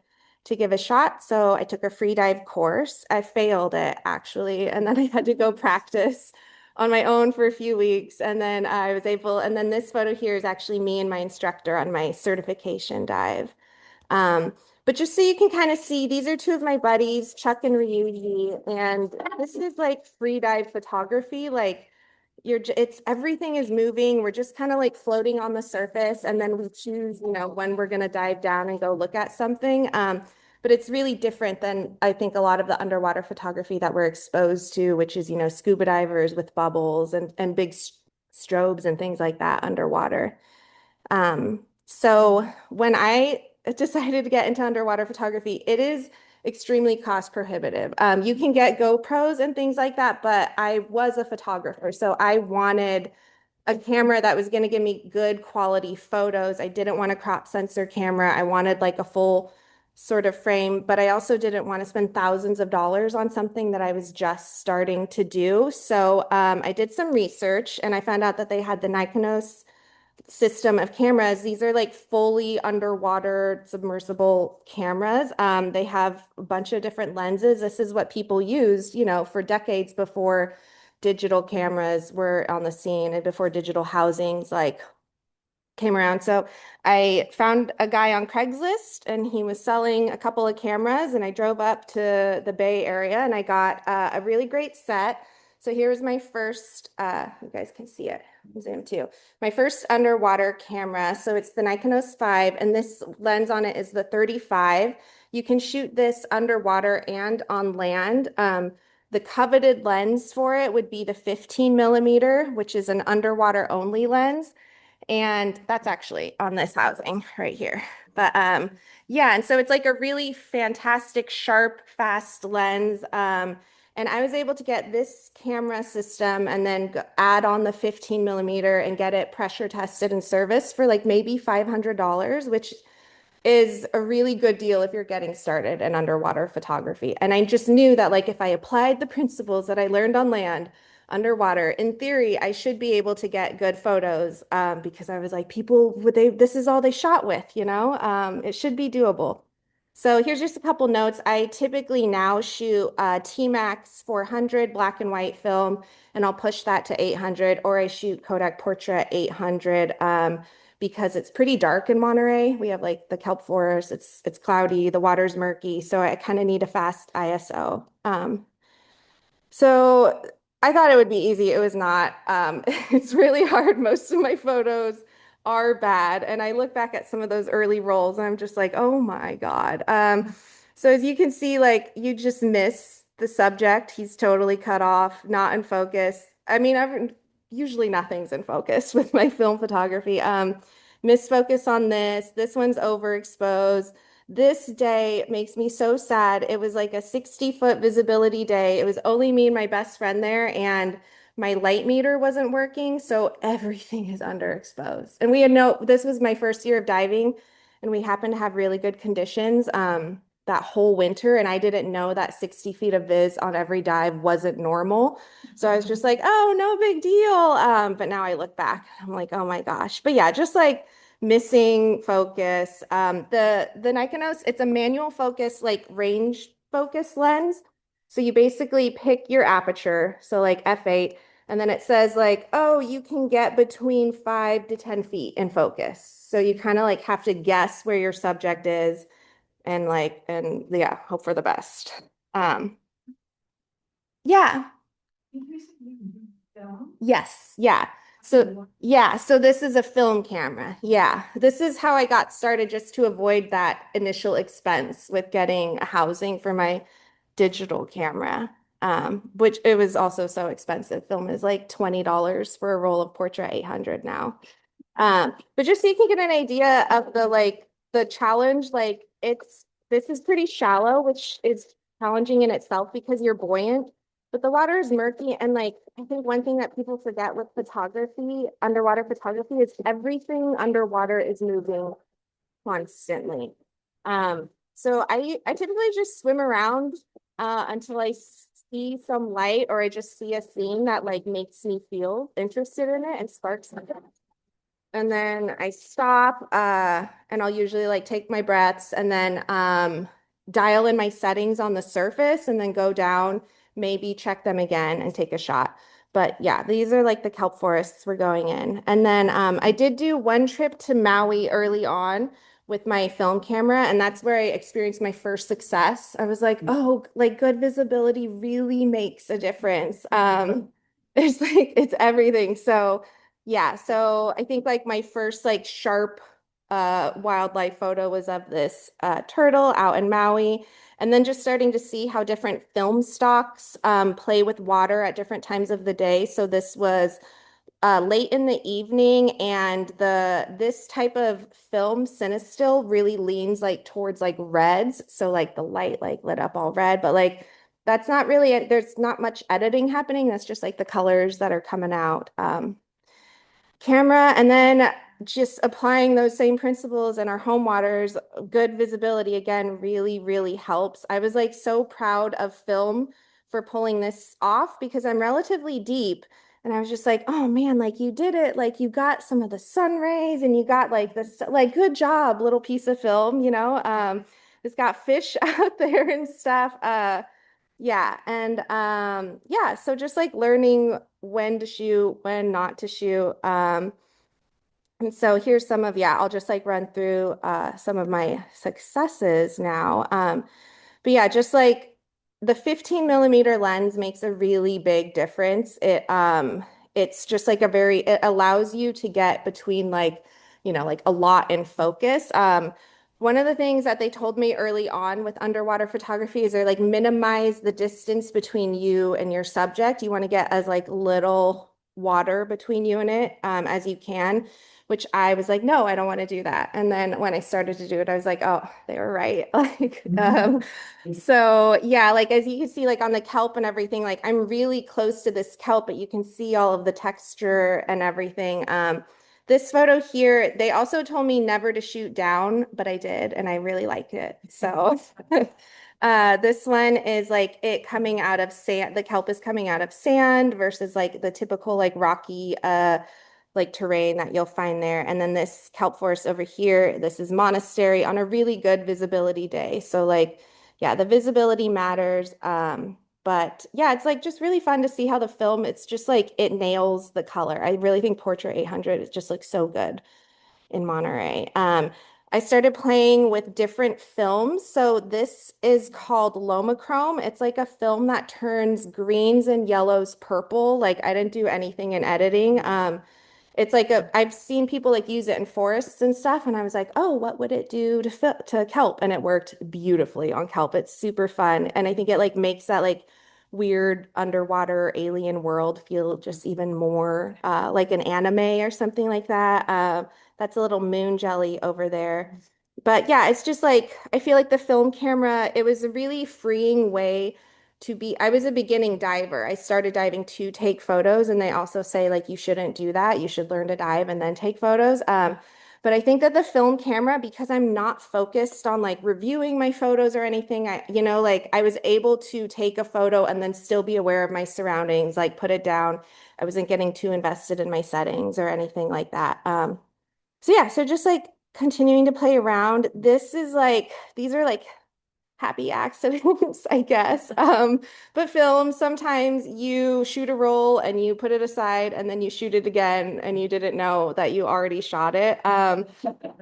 to give a shot. So I took a free dive course. I failed it actually, and then I had to go practice on my own for a few weeks. And then I was able, and then this photo here is actually me and my instructor on my certification dive. But just so you can kind of see, these are two of my buddies, Chuck and Ryuji, and this is like free dive photography. Like it's everything is moving. We're just kind of like floating on the surface, and then we choose, you know, when we're going to dive down and go look at something. But it's really different than I think a lot of the underwater photography that we're exposed to, which is, you know, scuba divers with bubbles and big strobes and things like that underwater. So when I decided to get into underwater photography, it is extremely cost prohibitive. You can get GoPros and things like that, but I was a photographer, so I wanted a camera that was going to give me good quality photos. I didn't want a crop sensor camera. I wanted like a full sort of frame, but I also didn't want to spend thousands of dollars on something that I was just starting to do. So I did some research, and I found out that they had the Nikonos system of cameras. These are like fully underwater submersible cameras. They have a bunch of different lenses. This is what people used, you know, for decades before digital cameras were on the scene and before digital housings like came around. So I found a guy on Craigslist, and he was selling a couple of cameras, and I drove up to the Bay Area, and I got a really great set. So here's my first, you guys can see it, zoom too. My first underwater camera. So it's the Nikonos 5, and this lens on it is the 35. You can shoot this underwater and on land. The coveted lens for it would be the 15 millimeter, which is an underwater only lens. And that's actually on this housing right here. But yeah, and so it's like a really fantastic, sharp, fast lens. And I was able to get this camera system and then add on the 15 millimeter and get it pressure tested and serviced for like maybe $500, which is a really good deal if you're getting started in underwater photography. And I just knew that like if I applied the principles that I learned on land underwater, in theory, I should be able to get good photos, because I was like, this is all they shot with, you know, it should be doable. So here's just a couple notes. I typically now shoot T-Max 400 black and white film, and I'll push that to 800, or I shoot Kodak Portrait 800 because it's pretty dark in Monterey. We have like the kelp forest. It's cloudy, the water's murky, so I kind of need a fast ISO. So I thought it would be easy. It was not. It's really hard. Most of my photos are bad. And I look back at some of those early rolls and I'm just like, oh my God. So as you can see, like you just miss the subject. He's totally cut off, not in focus. I mean, usually nothing's in focus with my film photography. Miss focus on this. This one's overexposed. This day makes me so sad. It was like a 60-foot visibility day. It was only me and my best friend there, and my light meter wasn't working, so everything is underexposed. And this was my first year of diving, and we happened to have really good conditions that whole winter, and I didn't know that 60 feet of vis on every dive wasn't normal. So I was just like, oh, no big deal. But now I look back, I'm like, oh my gosh. But yeah, just like missing focus. The Nikonos, it's a manual focus, like range focus lens. So you basically pick your aperture, so like f8, and then it says like, oh, you can get between 5 to 10 feet in focus. So you kind of like have to guess where your subject is and yeah, hope for the best. Yeah. Yes, yeah. So yeah, so this is a film camera. Yeah, this is how I got started, just to avoid that initial expense with getting a housing for my digital camera, which it was also so expensive. Film is like $20 for a roll of Portrait 800 now. But just so you can get an idea of the challenge, this is pretty shallow, which is challenging in itself because you're buoyant. But the water is murky, and I think one thing that people forget with photography, underwater photography, is everything underwater is moving constantly. So I typically just swim around until I see some light, or I just see a scene that makes me feel interested in it and sparks something. And then I stop and I'll usually take my breaths and then dial in my settings on the surface and then go down, maybe check them again and take a shot. But yeah, these are the kelp forests we're going in. And then I did do one trip to Maui early on with my film camera, and that's where I experienced my first success. I was like, oh, good visibility really makes a difference. It's everything. So yeah, so I think my first sharp wildlife photo was of this turtle out in Maui, and then just starting to see how different film stocks play with water at different times of the day. So this was late in the evening, and this type of film cinestill really leans towards reds. So the light lit up all red, but that's not really there's not much editing happening. That's just the colors that are coming out. Camera, and then just applying those same principles in our home waters. Good visibility again really, really helps. I was so proud of film for pulling this off because I'm relatively deep, and I was just oh man, you did it, you got some of the sun rays and you got this, good job, little piece of film, it's got fish out there and stuff. Yeah, and yeah, so just learning when to shoot, when not to shoot. And so here's some of, yeah, I'll just run through some of my successes now. But yeah, just the 15 millimeter lens makes a really big difference. It's just it allows you to get between a lot in focus. One of the things that they told me early on with underwater photography is they're minimize the distance between you and your subject. You want to get as little water between you and it as you can, which I was no, I don't want to do that. And then when I started to do it, I was oh, they were right. So yeah, as you can see, on the kelp and everything, I'm really close to this kelp, but you can see all of the texture and everything. This photo here, they also told me never to shoot down, but I did, and I really like it. So this one is it coming out of sand. The kelp is coming out of sand versus the typical rocky like terrain that you'll find there. And then this kelp forest over here, this is monastery on a really good visibility day. So like, yeah, the visibility matters. But yeah, it's like just really fun to see how the film, it's just like it nails the color. I really think Portrait 800 is just like so good in Monterey. I started playing with different films. So this is called Lomachrome. It's like a film that turns greens and yellows purple. Like I didn't do anything in editing. It's like I've seen people like use it in forests and stuff, and I was like, oh, what would it do to kelp? And it worked beautifully on kelp. It's super fun, and I think it like makes that like weird underwater alien world feel just even more like an anime or something like that. That's a little moon jelly over there. But yeah, it's just like I feel like the film camera, it was a really freeing way to be. I was a beginning diver. I started diving to take photos, and they also say like you shouldn't do that. You should learn to dive and then take photos. But I think that the film camera, because I'm not focused on like reviewing my photos or anything, like I was able to take a photo and then still be aware of my surroundings, like put it down. I wasn't getting too invested in my settings or anything like that. So yeah, so just like continuing to play around. These are like happy accidents, I guess. But film, sometimes you shoot a roll and you put it aside and then you shoot it again and you didn't know that you already shot it.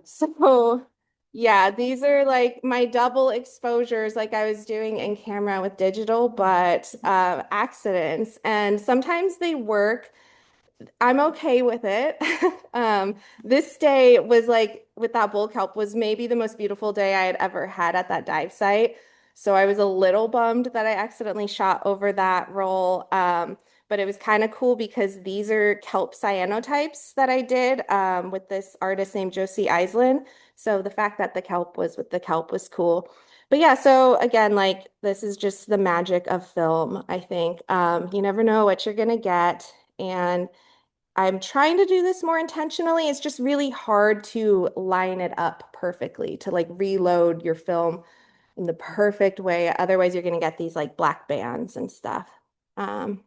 So yeah, these are like my double exposures like I was doing in camera with digital, but accidents. And sometimes they work. I'm okay with it. This day was like with that bull kelp was maybe the most beautiful day I had ever had at that dive site. So I was a little bummed that I accidentally shot over that roll. But it was kind of cool because these are kelp cyanotypes that I did with this artist named Josie Iselin. So the fact that the kelp was with the kelp was cool. But yeah, so again, like this is just the magic of film, I think. You never know what you're gonna get. And I'm trying to do this more intentionally. It's just really hard to line it up perfectly, to like reload your film in the perfect way. Otherwise, you're going to get these like black bands and stuff. Um,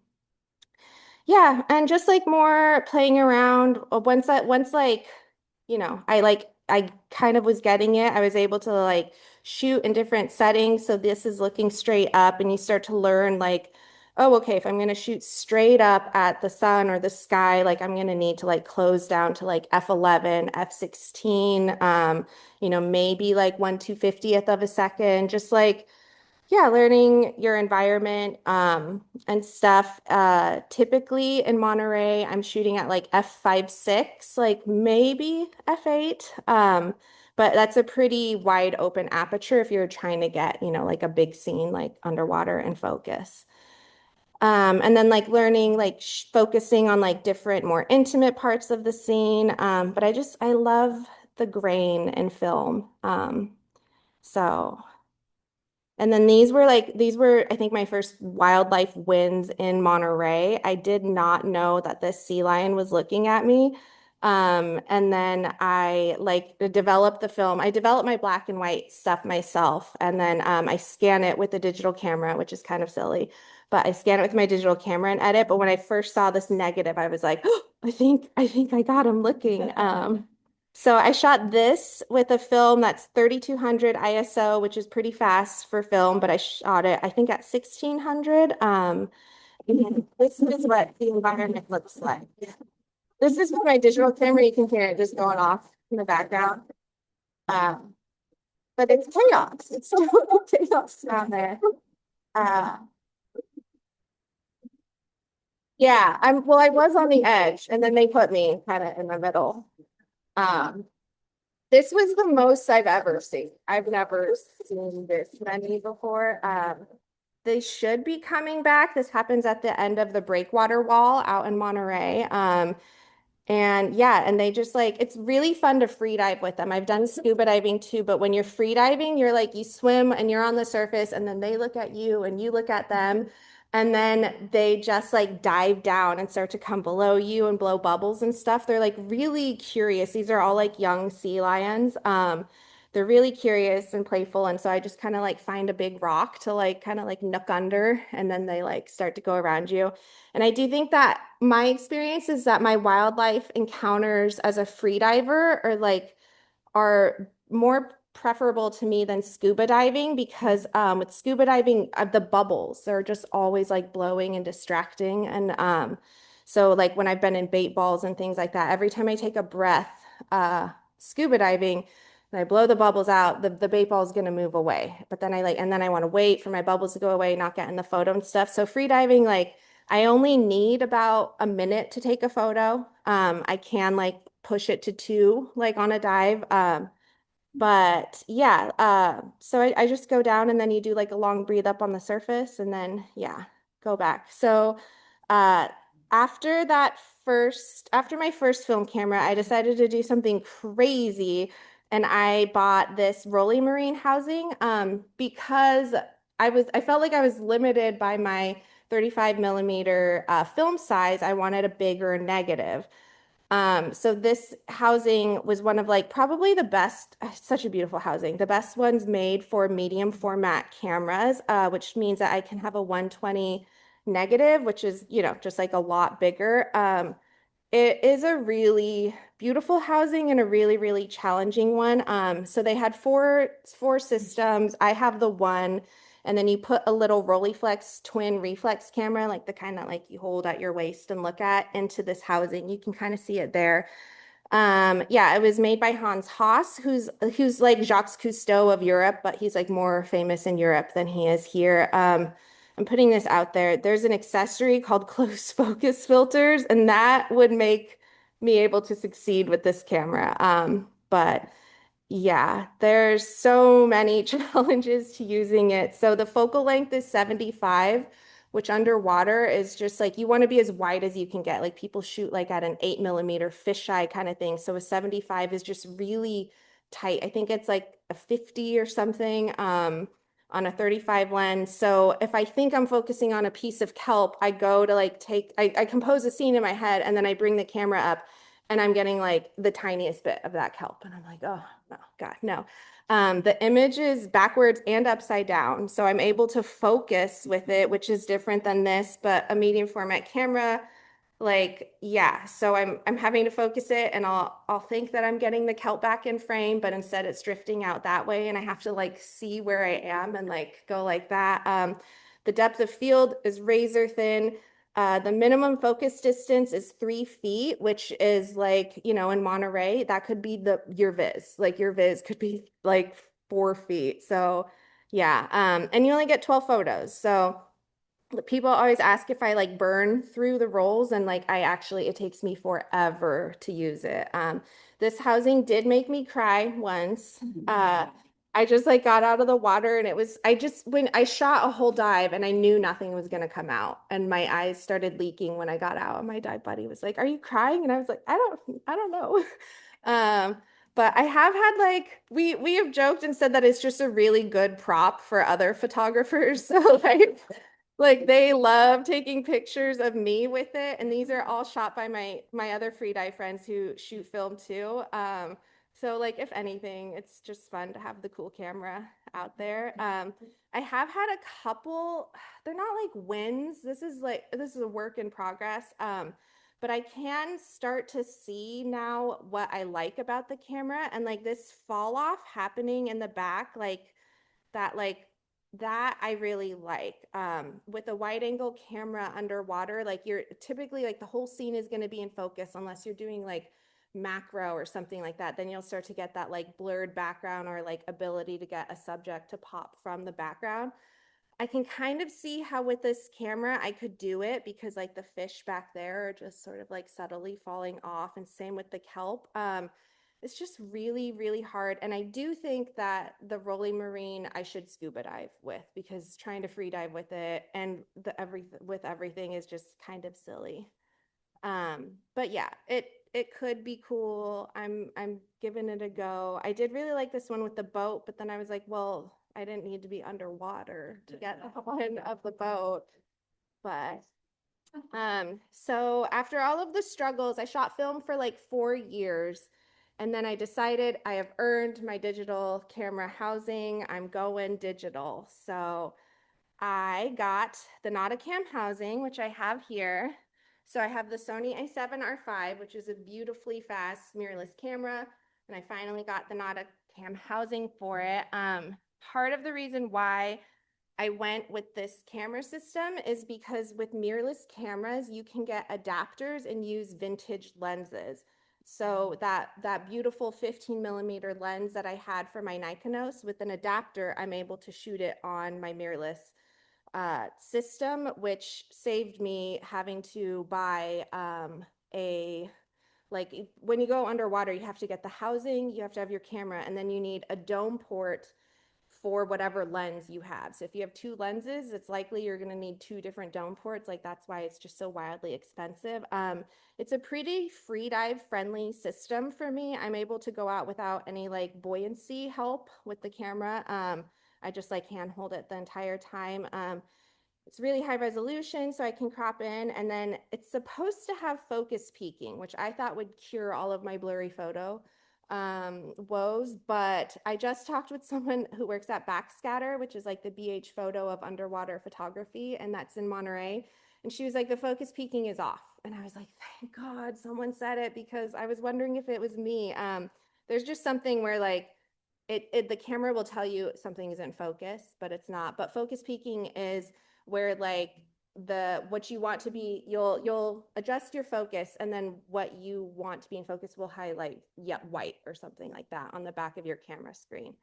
yeah, and just like more playing around. Once like, I kind of was getting it. I was able to like shoot in different settings. So this is looking straight up, and you start to learn like, oh, okay, if I'm going to shoot straight up at the sun or the sky, like I'm going to need to like close down to like f11, f16, maybe like 1/250th of a second, just like yeah, learning your environment and stuff. Typically in Monterey, I'm shooting at like f5.6, like maybe f8. But that's a pretty wide open aperture if you're trying to get, like a big scene like underwater in focus. And then like learning, like focusing on like different, more intimate parts of the scene. But I love the grain in film. So. And then these were, I think, my first wildlife wins in Monterey. I did not know that this sea lion was looking at me. And then I like developed the film. I developed my black and white stuff myself. And then I scan it with a digital camera, which is kind of silly, but I scan it with my digital camera and edit. But when I first saw this negative, I was like, oh, I think I got him looking. So I shot this with a film that's 3200 ISO, which is pretty fast for film, but I shot it, I think, at 1600. And this is what the environment looks like. This is with my digital camera. You can hear it just going off in the background. But it's chaos. It's total chaos down there. Yeah, I was on the edge, and then they put me kind of in the middle. This was the most I've ever seen. I've never seen this many before. They should be coming back. This happens at the end of the breakwater wall out in Monterey. And yeah, and they just like, it's really fun to free dive with them. I've done scuba diving too, but when you're free diving, you're like, you swim and you're on the surface, and then they look at you and you look at them. And then they just like dive down and start to come below you and blow bubbles and stuff. They're like really curious. These are all like young sea lions. they're really curious and playful. And so I just kind of like find a big rock to like kind of like nook under, and then they like start to go around you. And I do think that my experience is that my wildlife encounters as a free diver are more preferable to me than scuba diving, because with scuba diving, the bubbles are just always like blowing and distracting. And so like when I've been in bait balls and things like that, every time I take a breath scuba diving and I blow the bubbles out, the bait ball is going to move away. But then I want to wait for my bubbles to go away, not get in the photo and stuff. So free diving, like I only need about a minute to take a photo. I can like push it to 2 like on a dive. But yeah, so I just go down, and then you do like a long breathe up on the surface, and then yeah, go back. So uh, after my first film camera, I decided to do something crazy, and I bought this rolly marine housing because I felt like I was limited by my 35 millimeter film size. I wanted a bigger negative. So this housing was one of like probably the best, such a beautiful housing, the best ones made for medium format cameras, which means that I can have a 120 negative, which is, just like a lot bigger. It is a really beautiful housing and a really, really challenging one. So they had four systems. I have the one, and then you put a little Rolleiflex twin reflex camera, like the kind that like you hold at your waist and look at, into this housing. You can kind of see it there. Yeah, it was made by Hans Haas, who's like Jacques Cousteau of Europe, but he's like more famous in Europe than he is here. I'm putting this out there. There's an accessory called close focus filters, and that would make me able to succeed with this camera. But yeah, there's so many challenges to using it. So the focal length is 75, which underwater is just like you want to be as wide as you can get. Like people shoot like at an 8 millimeter fisheye kind of thing. So a 75 is just really tight. I think it's like a 50 or something on a 35 lens. So if I think I'm focusing on a piece of kelp, I go to like I compose a scene in my head, and then I bring the camera up, and I'm getting like the tiniest bit of that kelp. And I'm like, oh, no, God, no. The image is backwards and upside down. So I'm able to focus with it, which is different than this, but a medium format camera, like, yeah. So I'm having to focus it, and I'll think that I'm getting the kelp back in frame, but instead it's drifting out that way. And I have to like see where I am and like go like that. The depth of field is razor thin. The minimum focus distance is 3 feet, which is like, in Monterey, that could be your viz. Like your viz could be like 4 feet. So yeah. And you only get 12 photos. So people always ask if I like burn through the rolls, and like it takes me forever to use it. This housing did make me cry once. I just like got out of the water, and when I shot a whole dive, and I knew nothing was going to come out, and my eyes started leaking when I got out, and my dive buddy was like, "Are you crying?" And I was like, I don't know. But I have had like, we have joked and said that it's just a really good prop for other photographers. So like they love taking pictures of me with it, and these are all shot by my other free dive friends who shoot film too. So like if anything, it's just fun to have the cool camera out there. I have had a couple, they're not like wins. This is a work in progress. But I can start to see now what I like about the camera, and like this fall off happening in the back, that I really like. With a wide angle camera underwater, like you're typically like the whole scene is going to be in focus, unless you're doing like macro or something like that. Then you'll start to get that like blurred background, or like ability to get a subject to pop from the background. I can kind of see how with this camera I could do it, because like the fish back there are just sort of like subtly falling off, and same with the kelp. It's just really, really hard. And I do think that the rolly marine I should scuba dive with, because trying to free dive with it and everything is just kind of silly. But yeah, it could be cool. I'm giving it a go. I did really like this one with the boat, but then I was like, well, I didn't need to be underwater to get one of the boat. But so after all of the struggles, I shot film for like 4 years, And then I decided I have earned my digital camera housing. I'm going digital. So I got the Nauticam housing, which I have here. So I have the Sony a7R5, which is a beautifully fast mirrorless camera. And I finally got the Nauticam housing for it. Part of the reason why I went with this camera system is because with mirrorless cameras, you can get adapters and use vintage lenses. So that beautiful 15mm lens that I had for my Nikonos, with an adapter, I'm able to shoot it on my mirrorless system, which saved me having to buy like when you go underwater, you have to get the housing, you have to have your camera, and then you need a dome port for whatever lens you have. So if you have two lenses, it's likely you're going to need two different dome ports. Like that's why it's just so wildly expensive. It's a pretty free dive friendly system for me. I'm able to go out without any like buoyancy help with the camera. I just like hand hold it the entire time. It's really high resolution, so I can crop in, and then it's supposed to have focus peaking, which I thought would cure all of my blurry photo woes. But I just talked with someone who works at Backscatter, which is like the BH photo of underwater photography, and that's in Monterey. And she was like, the focus peaking is off. And I was like, thank God someone said it, because I was wondering if it was me. There's just something where like the camera will tell you something is in focus, but it's not. But focus peaking is where like what you want to be, you'll adjust your focus, and then what you want to be in focus will highlight white or something like that on the back of your camera screen.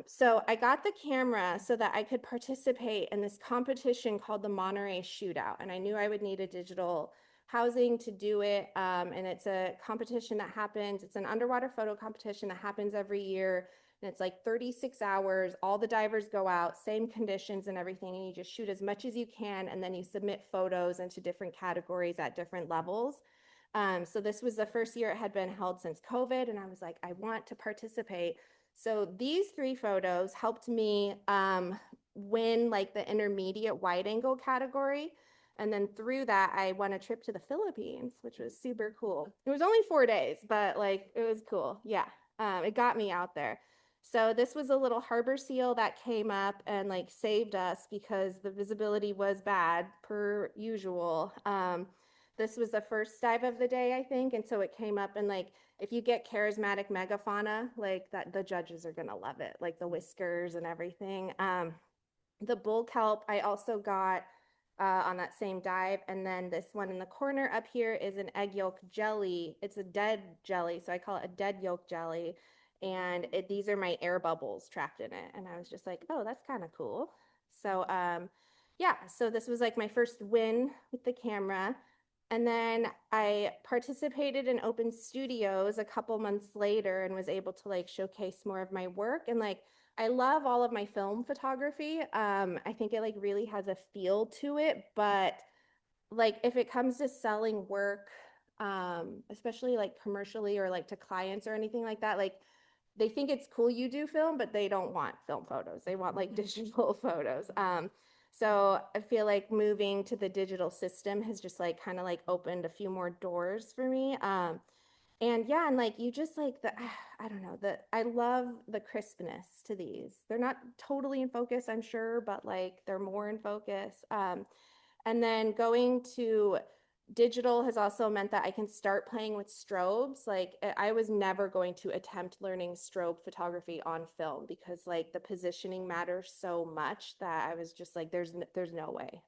So I got the camera so that I could participate in this competition called the Monterey Shootout, and I knew I would need a digital housing to do it. And it's a competition that happens. It's an underwater photo competition that happens every year. And it's like 36 hours. All the divers go out, same conditions and everything. And you just shoot as much as you can. And then you submit photos into different categories at different levels. So this was the first year it had been held since COVID. And I was like, I want to participate. So these 3 photos helped me win like the intermediate wide angle category. And then through that, I won a trip to the Philippines, which was super cool. It was only 4 days, but like it was cool. Yeah, it got me out there. So this was a little harbor seal that came up and like saved us because the visibility was bad per usual. This was the first dive of the day, I think. And so it came up, and like, if you get charismatic megafauna, like that, the judges are gonna love it, like the whiskers and everything. The bull kelp I also got on that same dive. And then this one in the corner up here is an egg yolk jelly. It's a dead jelly, so I call it a dead yolk jelly. And these are my air bubbles trapped in it. And I was just like, oh, that's kind of cool. So yeah, so this was like my first win with the camera. And then I participated in open studios a couple months later and was able to like showcase more of my work. And like, I love all of my film photography. I think it like really has a feel to it, but like if it comes to selling work, especially like commercially or like to clients or anything like that, like they think it's cool you do film, but they don't want film photos. They want like digital photos. So I feel like moving to the digital system has just like kind of like opened a few more doors for me. And yeah, and like you just like I don't know, I love the crispness to these. They're not totally in focus, I'm sure, but like they're more in focus. And then going to digital has also meant that I can start playing with strobes. Like I was never going to attempt learning strobe photography on film because like the positioning matters so much that I was just like, there's no way.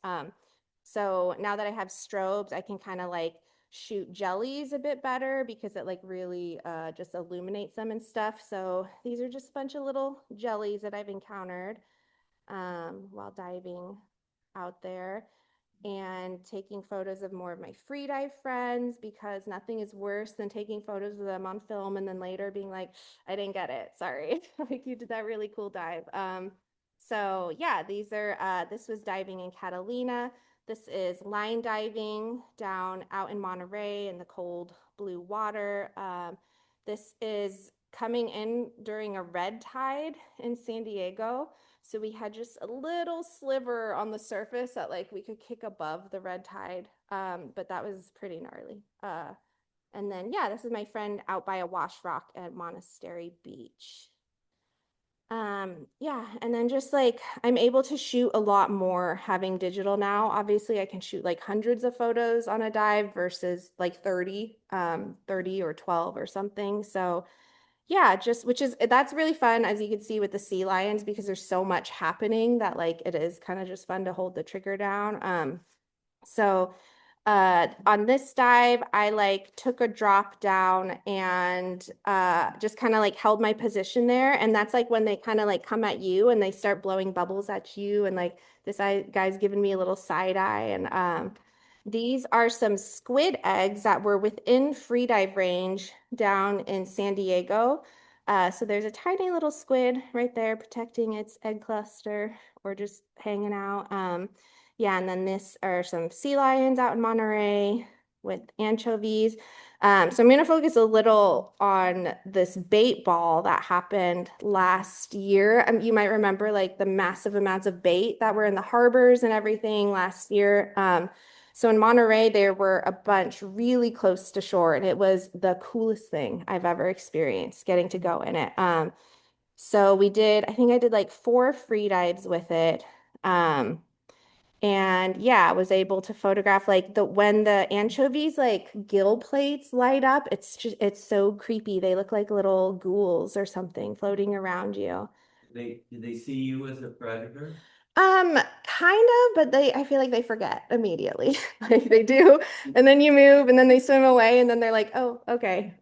So now that I have strobes, I can kind of like shoot jellies a bit better because it like really just illuminates them and stuff. So these are just a bunch of little jellies that I've encountered while diving out there, and taking photos of more of my free dive friends, because nothing is worse than taking photos of them on film and then later being like, I didn't get it, sorry. Like you did that really cool dive. So yeah, these are this was diving in Catalina. This is line diving down out in Monterey in the cold blue water. This is coming in during a red tide in San Diego. So we had just a little sliver on the surface that like we could kick above the red tide. But that was pretty gnarly. And then, yeah, this is my friend out by a wash rock at Monastery Beach. Yeah, and then just like I'm able to shoot a lot more having digital now. Obviously, I can shoot like hundreds of photos on a dive versus like 30 or 12 or something. So yeah, just that's really fun, as you can see with the sea lions, because there's so much happening that like it is kind of just fun to hold the trigger down. So on this dive, I like took a drop down and just kind of like held my position there. And that's like when they kind of like come at you and they start blowing bubbles at you. And like this guy's giving me a little side eye. And these are some squid eggs that were within free dive range down in San Diego. So there's a tiny little squid right there protecting its egg cluster or just hanging out. Yeah, and then this are some sea lions out in Monterey with anchovies. So I'm going to focus a little on this bait ball that happened last year. You might remember like the massive amounts of bait that were in the harbors and everything last year. So in Monterey, there were a bunch really close to shore, and it was the coolest thing I've ever experienced getting to go in it. So I think I did like 4 free dives with it. And yeah, I was able to photograph like when the anchovies like gill plates light up, it's so creepy. They look like little ghouls or something floating around you. Did they see you as a predator? Kind of, but I feel like they forget immediately. Like they do, and then you move and then they swim away and then they're like, "Oh, okay."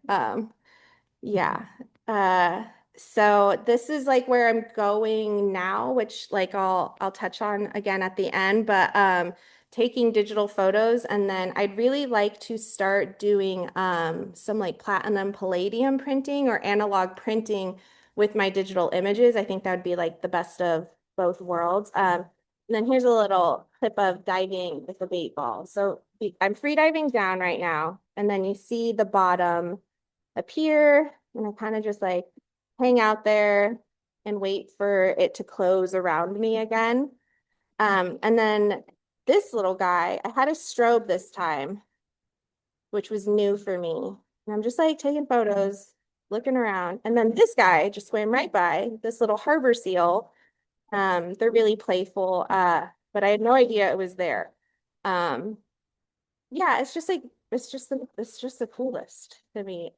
Yeah. Uh, so this is like where I'm going now, which like I'll touch on again at the end, but taking digital photos, and then I'd really like to start doing some like platinum palladium printing or analog printing with my digital images. I think that would be like the best of both worlds. And then here's a little clip of diving with the bait ball. So I'm free diving down right now, and then you see the bottom appear, and I kind of just like hang out there and wait for it to close around me again. And then this little guy, I had a strobe this time, which was new for me. And I'm just like taking photos, looking around. And then this guy just swam right by, this little harbor seal. They're really playful, but I had no idea it was there. Yeah, it's just like it's just the coolest to me.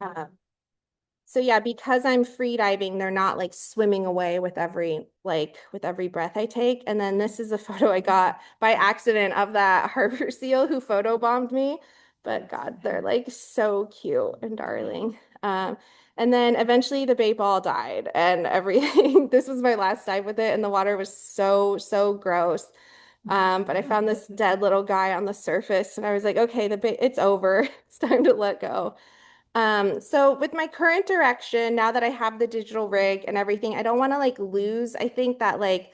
So yeah, because I'm free diving, they're not like swimming away with every breath I take. And then this is a photo I got by accident of that harbor seal who photobombed me. But God, they're like so cute and darling. And then eventually the bait ball died and everything. This was my last dive with it, and the water was so, so gross. But I found this dead little guy on the surface, and I was like, okay, it's over. It's time to let go. So with my current direction, now that I have the digital rig and everything, I don't want to like lose. I think that like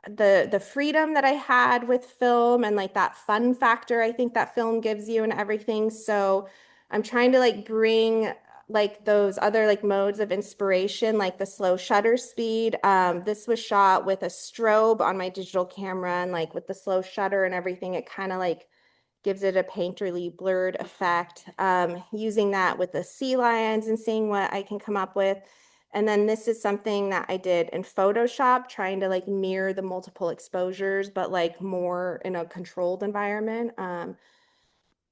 the freedom that I had with film and like that fun factor I think that film gives you and everything. So I'm trying to like bring like those other like modes of inspiration, like the slow shutter speed. This was shot with a strobe on my digital camera, and like with the slow shutter and everything, it kind of like gives it a painterly blurred effect. Using that with the sea lions and seeing what I can come up with. And then this is something that I did in Photoshop, trying to like mirror the multiple exposures, but like more in a controlled environment. And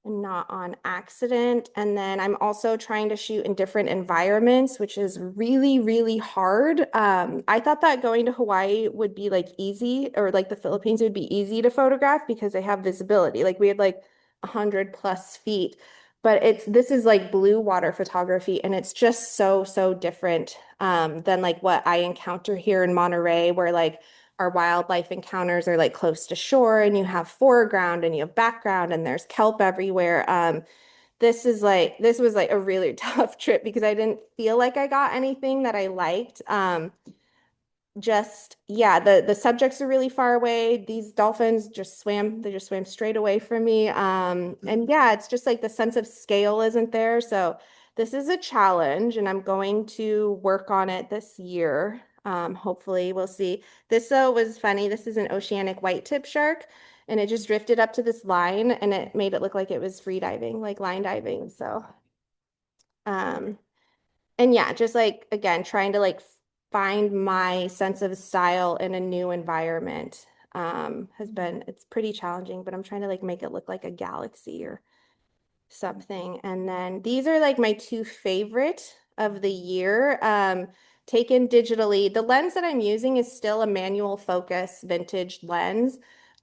not on accident. And then I'm also trying to shoot in different environments, which is really, really hard. I thought that going to Hawaii would be like easy, or like the Philippines would be easy to photograph because they have visibility. Like we had like 100+ feet, but this is like blue water photography, and it's just so, so different than like what I encounter here in Monterey, where like our wildlife encounters are like close to shore, and you have foreground and you have background and there's kelp everywhere. This was like a really tough trip because I didn't feel like I got anything that I liked. Yeah, the subjects are really far away. These dolphins they just swam straight away from me. And yeah, it's just like the sense of scale isn't there. So this is a challenge, and I'm going to work on it this year. Hopefully we'll see. This was funny. This is an oceanic white-tip shark, and it just drifted up to this line, and it made it look like it was free diving, like line diving. So Um, and yeah, just like, again, trying to like find my sense of style in a new environment it's pretty challenging, but I'm trying to like make it look like a galaxy or something. And then these are like my two favorite of the year, taken digitally. The lens that I'm using is still a manual focus vintage lens.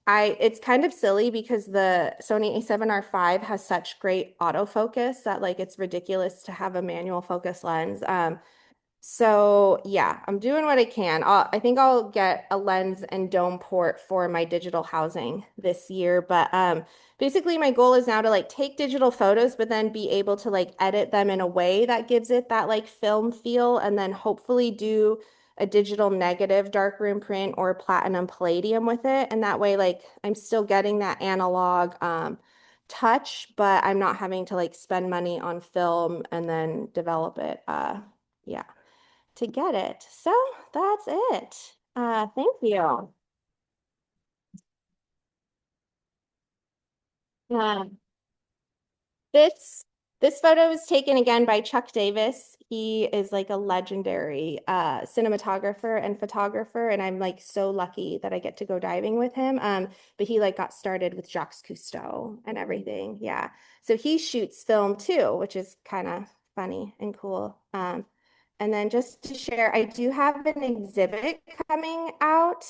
It's kind of silly because the Sony a7R5 has such great autofocus that like it's ridiculous to have a manual focus lens. So yeah, I'm doing what I can. I think I'll get a lens and dome port for my digital housing this year. But basically my goal is now to like take digital photos, but then be able to like edit them in a way that gives it that like film feel, and then hopefully do a digital negative darkroom print or platinum palladium with it. And that way, like I'm still getting that analog touch, but I'm not having to like spend money on film and then develop it. Yeah, to get it. So that's it. Thank you. Uh, this this photo was taken again by Chuck Davis. He is like a legendary cinematographer and photographer, and I'm like so lucky that I get to go diving with him. But he like got started with Jacques Cousteau and everything. Yeah. So he shoots film too, which is kind of funny and cool. And then just to share, I do have an exhibit coming out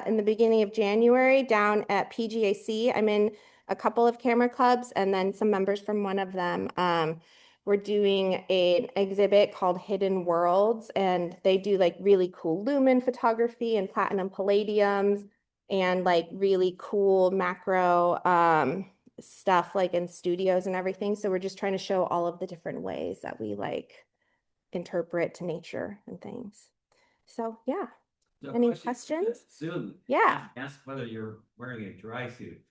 in the beginning of January down at PGAC. I'm in a couple of camera clubs and then some members from one of them. We're doing an exhibit called Hidden Worlds, and they do like really cool lumen photography and platinum palladiums and like really cool macro stuff like in studios and everything. So we're just trying to show all of the different ways that we like interpret to nature and things. So yeah. So Any question, questions? Soon. Yeah. Ask whether you're wearing a dry suit.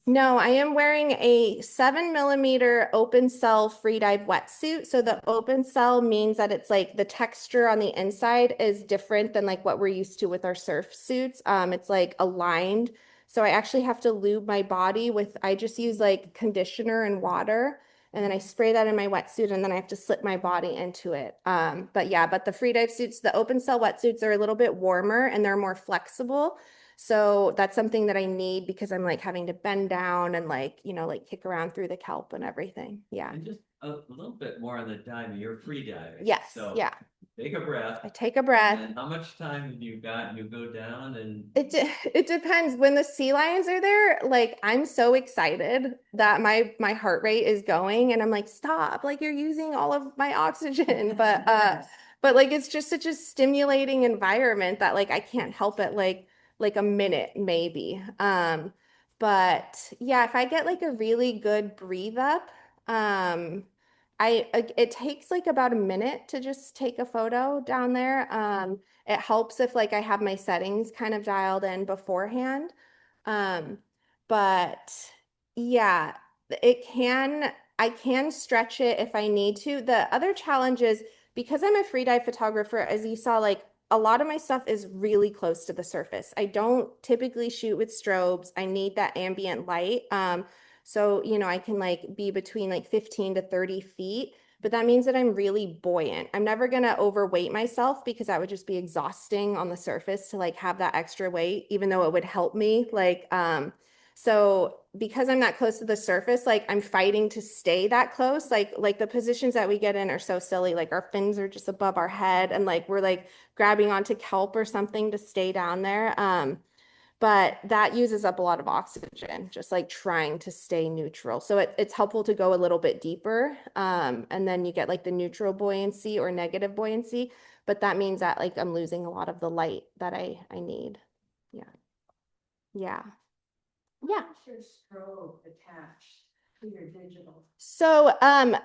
No, I am wearing a 7mm open cell free dive wetsuit. So the open cell means that it's like the texture on the inside is different than like what we're used to with our surf suits. It's like aligned. So I actually have to lube my body with, I just use like conditioner and water. And then I spray that in my wetsuit and then I have to slip my body into it. But yeah, but the free dive suits, the open cell wetsuits are a little bit warmer and they're more flexible. So that's something that I need because I'm like having to bend down and like, you know, like kick around through the kelp and everything. Yeah. And just a little bit more on the diving. You're free diving. Yes. So Yeah. take a breath. I take a breath. And how much time have you got? You go down and It depends. When the sea lions are there, like I'm so excited that my heart rate is going and I'm like, stop, like you're using all of my oxygen. But like it's just such a stimulating environment that like I can't help it like a minute maybe. But yeah, if I get like a really good breathe up, it takes like about a minute to just take a photo down there. It helps if like I have my settings kind of dialed in beforehand. Um, but yeah, I can stretch it if I need to. The other challenge is because I'm a free dive photographer, as you saw, like a lot of my stuff is really close to the surface. I don't typically shoot with strobes. I need that ambient light. So, you know, I can like be between like 15 to 30 feet, but that means that I'm really buoyant. I'm never going to overweight myself because that would just be exhausting on the surface to like have that extra weight, even though it would help me. So because I'm that close to the surface, like I'm fighting to stay that close. Like the positions that we get in are so silly. Like our fins are just above our head and like we're like grabbing onto kelp or something to stay down there. But that uses up a lot of oxygen, just like trying to stay neutral. So it's helpful to go a little bit deeper. And then you get like the neutral buoyancy or negative buoyancy, but that means that like I'm losing a lot of the light that I need. Yeah. Yeah. Yeah. How's your strobe attached to your digital? So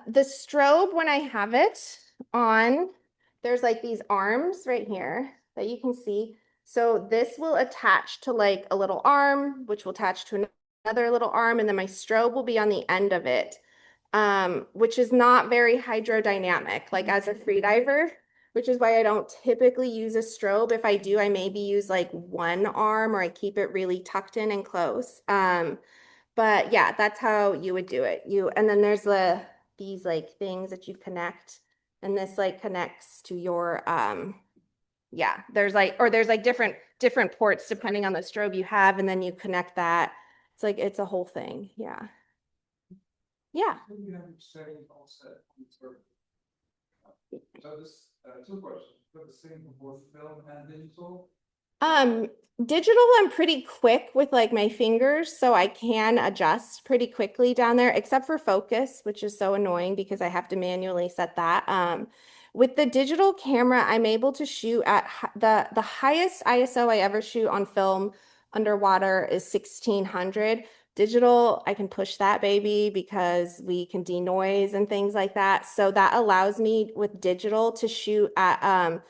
the strobe, when I have it on, there's like these arms right here that you can see. So this will attach to like a little arm, which will attach to another little arm, and then my strobe will be on the end of it, which is not very hydrodynamic, like as a freediver, which is why I don't typically use a strobe. If I do, I maybe use like one arm or I keep it really tucked in and close. But yeah, that's how you would do it. And then there's these like things that you connect, and this like connects to your yeah, there's like different ports depending on the strobe you have, and then you connect that. It's like it's a whole thing. Yeah. Yeah. You have setting all set. So this, two questions, for the same for both film and digital? Digital, I'm pretty quick with like my fingers, so I can adjust pretty quickly down there, except for focus, which is so annoying because I have to manually set that. With the digital camera, I'm able to shoot at the highest ISO I ever shoot on film underwater is 1600. Digital, I can push that baby because we can denoise and things like that. So that allows me with digital to shoot at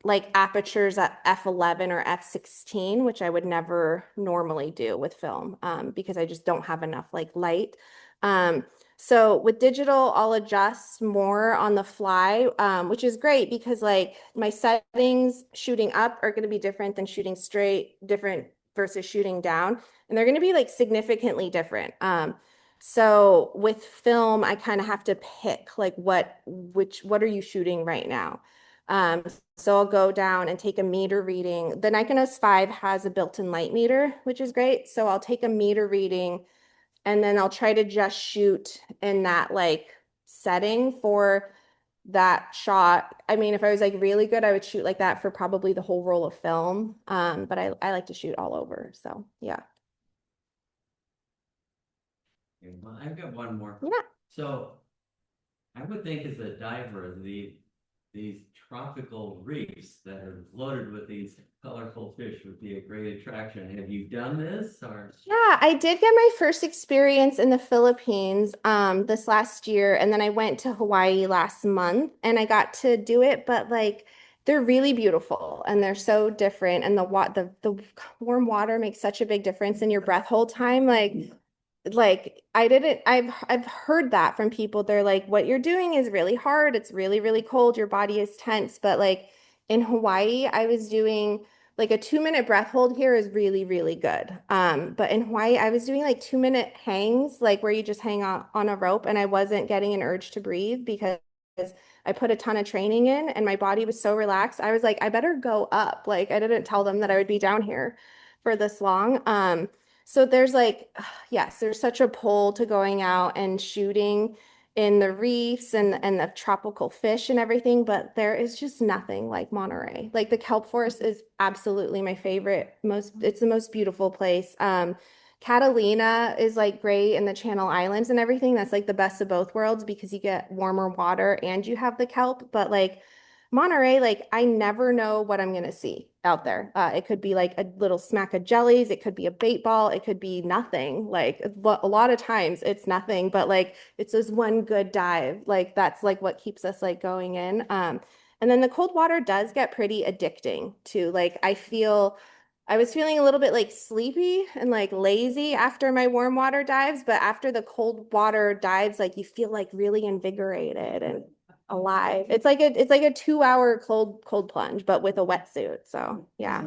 like apertures at f11 or f16, which I would never normally do with film because I just don't have enough like light. So with digital, I'll adjust more on the fly, which is great because like my settings shooting up are going to be different than shooting straight, different versus shooting down, and they're going to be like significantly different. So with film, I kind of have to pick like what are you shooting right now? So I'll go down and take a meter reading. The Nikon S5 has a built-in light meter, which is great. So I'll take a meter reading and then I'll try to just shoot in that like setting for that shot. I mean, if I was like really good, I would shoot like that for probably the whole roll of film. But I like to shoot all over. So yeah. Well, I've got one more. Yeah. So I would think as a diver, these tropical reefs that are loaded with these colorful fish would be a great attraction. Have you done this or? Yeah, I did get my first experience in the Philippines this last year, and then I went to Hawaii last month and I got to do it, but like they're really beautiful and they're so different, and the warm water makes such a big difference in your breath hold time. Like I've heard that from people. They're like, what you're doing is really hard. It's really, really cold. Your body is tense. But like in Hawaii, I was doing like a 2-minute breath hold here is really, really good. But in Hawaii, I was doing like 2-minute hangs, like where you just hang on a rope, and I wasn't getting an urge to breathe because I put a ton of training in and my body was so relaxed. I was like, I better go up. Like I didn't tell them that I would be down here for this long. So there's like, yes, there's such a pull to going out and shooting in the reefs and the tropical fish and everything, but there is just nothing like Monterey. Like the kelp forest is absolutely my favorite. It's the most beautiful place. Catalina is like great in the Channel Islands and everything. That's like the best of both worlds because you get warmer water and you have the kelp, but like Monterey, like I never know what I'm gonna see out there. It could be like a little smack of jellies, it could be a bait ball, it could be nothing. Like a lot of times it's nothing, but like it's this one good dive. Like that's like what keeps us like going in. And then the cold water does get pretty addicting too. Like I was feeling a little bit like sleepy and like lazy after my warm water dives, but after the cold water dives, like you feel like really invigorated and alive. It's like a 2-hour cold plunge, but with a wetsuit. So yeah.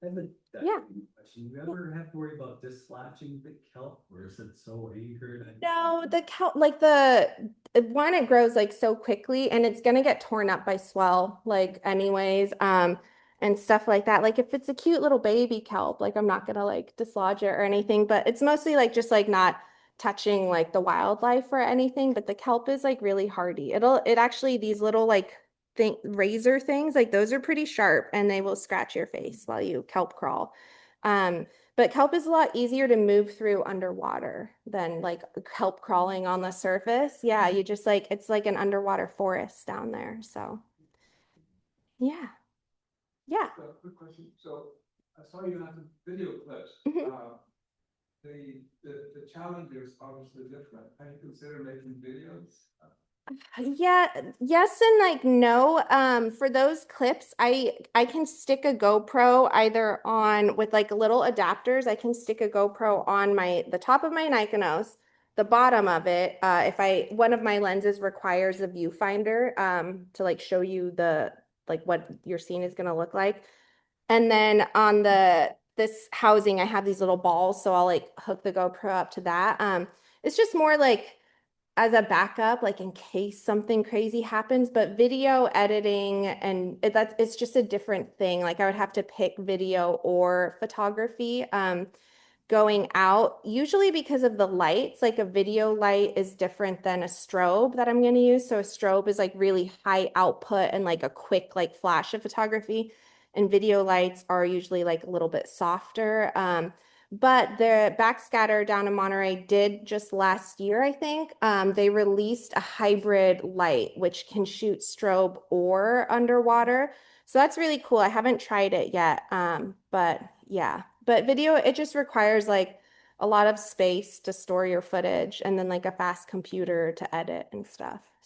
I have a Yeah. question. You ever have to worry about dislodging the kelp, or is it so anchored? No, the kelp, like the one, it grows like so quickly and it's gonna get torn up by swell, like anyways, and stuff like that. Like if it's a cute little baby kelp, like I'm not gonna like dislodge it or anything, but it's mostly like just like not touching like the wildlife or anything. But the kelp is like really hardy. It actually, these little like razor things, like those are pretty sharp and they will scratch your face while you kelp crawl. But kelp is a lot easier to move through underwater than like kelp crawling on the surface. Yeah, you just like, it's like an underwater forest down there. So yeah. Yeah. So, quick question, so I saw you have some video clips. Mhm. The challenge is obviously different. Have you considered making videos? Yeah, yes and like no. For those clips, I can stick a GoPro either on with like little adapters. I can stick a GoPro on the top of my Nikonos, the bottom of it. If one of my lenses requires a viewfinder to like show you like what your scene is gonna look like. And then on this housing, I have these little balls, so I'll like hook the GoPro up to that. It's just more like as a backup, like in case something crazy happens, but video editing and it's just a different thing. Like I would have to pick video or photography. Going out, usually because of the lights, like a video light is different than a strobe that I'm going to use. So a strobe is like really high output and like a quick like flash of photography. And video lights are usually like a little bit softer. But the backscatter down in Monterey did just last year, I think, they released a hybrid light, which can shoot strobe or underwater. So that's really cool. I haven't tried it yet. But yeah, but video, it just requires like a lot of space to store your footage and then like a fast computer to edit and stuff.